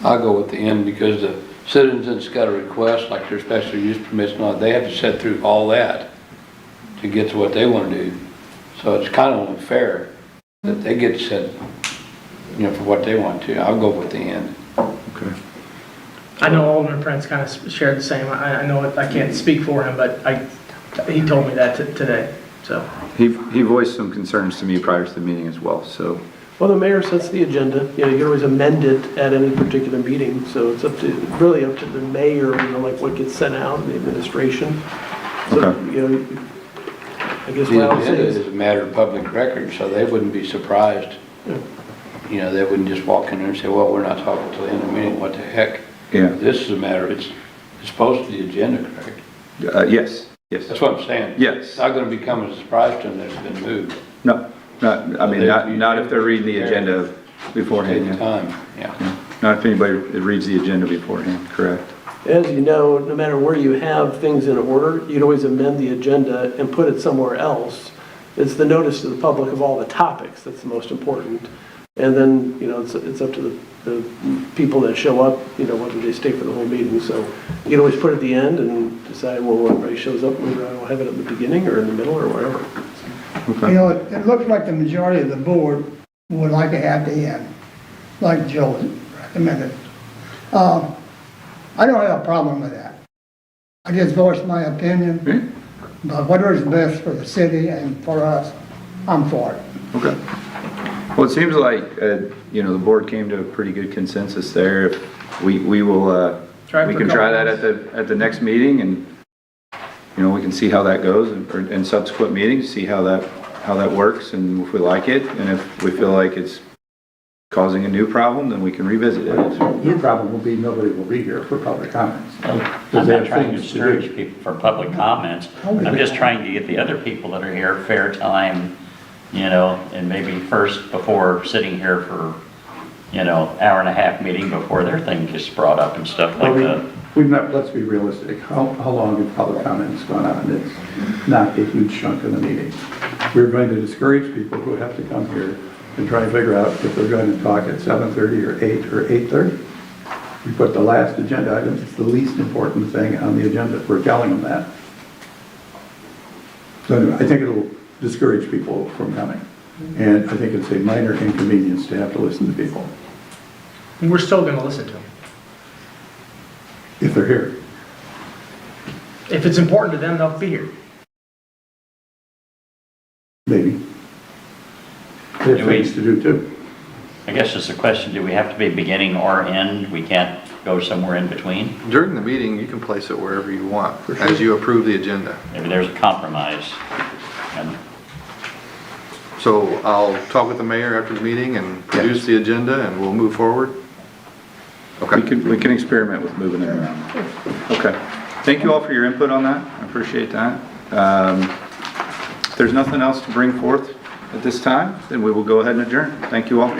Speaker 9: I'll go with the end because the citizens got a request, like their special use permits and all, they have to sit through all that to get to what they want to do. So it's kind of unfair that they get set, for what they want to. I'll go with the end.
Speaker 1: Okay.
Speaker 6: I know Alderman Prince kind of shared the same. I know I can't speak for him, but he told me that today. So
Speaker 1: He voiced some concerns to me prior to the meeting as well, so.
Speaker 17: Well, the mayor sets the agenda. You can always amend it at any particular meeting. So it's really up to the mayor, like what gets sent out and the administration. So,
Speaker 1: Okay.
Speaker 17: I guess
Speaker 9: The
Speaker 17: what I would say
Speaker 9: agenda
Speaker 17: is,
Speaker 9: is a matter of public record, so they wouldn't be surprised. They wouldn't just walk in there and say, well, we're not talking till the end of the meeting, what the heck?
Speaker 1: Yeah.
Speaker 9: This is a matter, it's supposed to be the agenda, correct?
Speaker 1: Yes.
Speaker 9: That's what I'm saying.
Speaker 1: Yes.
Speaker 9: It's not gonna become a surprise to them that it's been moved.
Speaker 1: No, not if they're reading the agenda beforehand.
Speaker 9: Take the time, yeah.
Speaker 1: Not if anybody reads the agenda beforehand, correct.
Speaker 17: as you know, no matter where you have things in order, you'd always amend the agenda and put it somewhere else It's the notice to the public of all the topics that's the most important. And then, it's up to the people that show up, whether they stay for the whole meeting. So you can always put it at the end and decide, well, when everybody shows up, whether I'll have it at the beginning or in the middle or whatever.
Speaker 10: It looks like the majority of the board would like to have the end, like Joe recommended. I don't have a problem with that. I just voiced my opinion, but whatever is best for the city and for us, I'm for it.
Speaker 1: Okay. Well, it seems like, the board came to a pretty good consensus there. If we will, we can try that at the next meeting, and, we can see how that goes in subsequent meetings, see how that works, and if we like it, and if we feel like it's causing a new problem, then we can revisit it.
Speaker 12: Your problem will be nobody will be here for public comments.
Speaker 3: I'm not trying to discourage people from public comments. I'm just trying to get the other people that are here fair time, and maybe first before sitting here for, hour and a half meeting before their thing gets brought up and stuff like that.
Speaker 12: Let's be realistic. How long have public comments gone on? It's not a huge chunk of the meeting. We're going to discourage people who have to come here and try and figure out if they're going to talk at 7:30 or 8 or 8:30. We put the last agenda item, it's the least important thing on the agenda. We're telling them that. So anyway, I think it'll discourage people from coming. And I think it's a minor inconvenience to have to listen to people.
Speaker 6: And we're still going to listen to them.
Speaker 12: If they're here.
Speaker 6: If it's important to them, they'll be here.
Speaker 12: Maybe. They have things to do too.
Speaker 3: I guess it's a question, do we have to be beginning or end? We can't go somewhere in between?
Speaker 7: During the meeting, you can place it wherever you want, as you approve the agenda.
Speaker 3: Maybe there's a compromise. And
Speaker 7: So I'll talk with the mayor after the meeting and produce the agenda, and we'll move forward. Okay.
Speaker 1: We can experiment with moving it around. Okay. Thank you all for your input on that. I appreciate that. If there's nothing else to bring forth at this time, then we will go ahead and adjourn. Thank you all.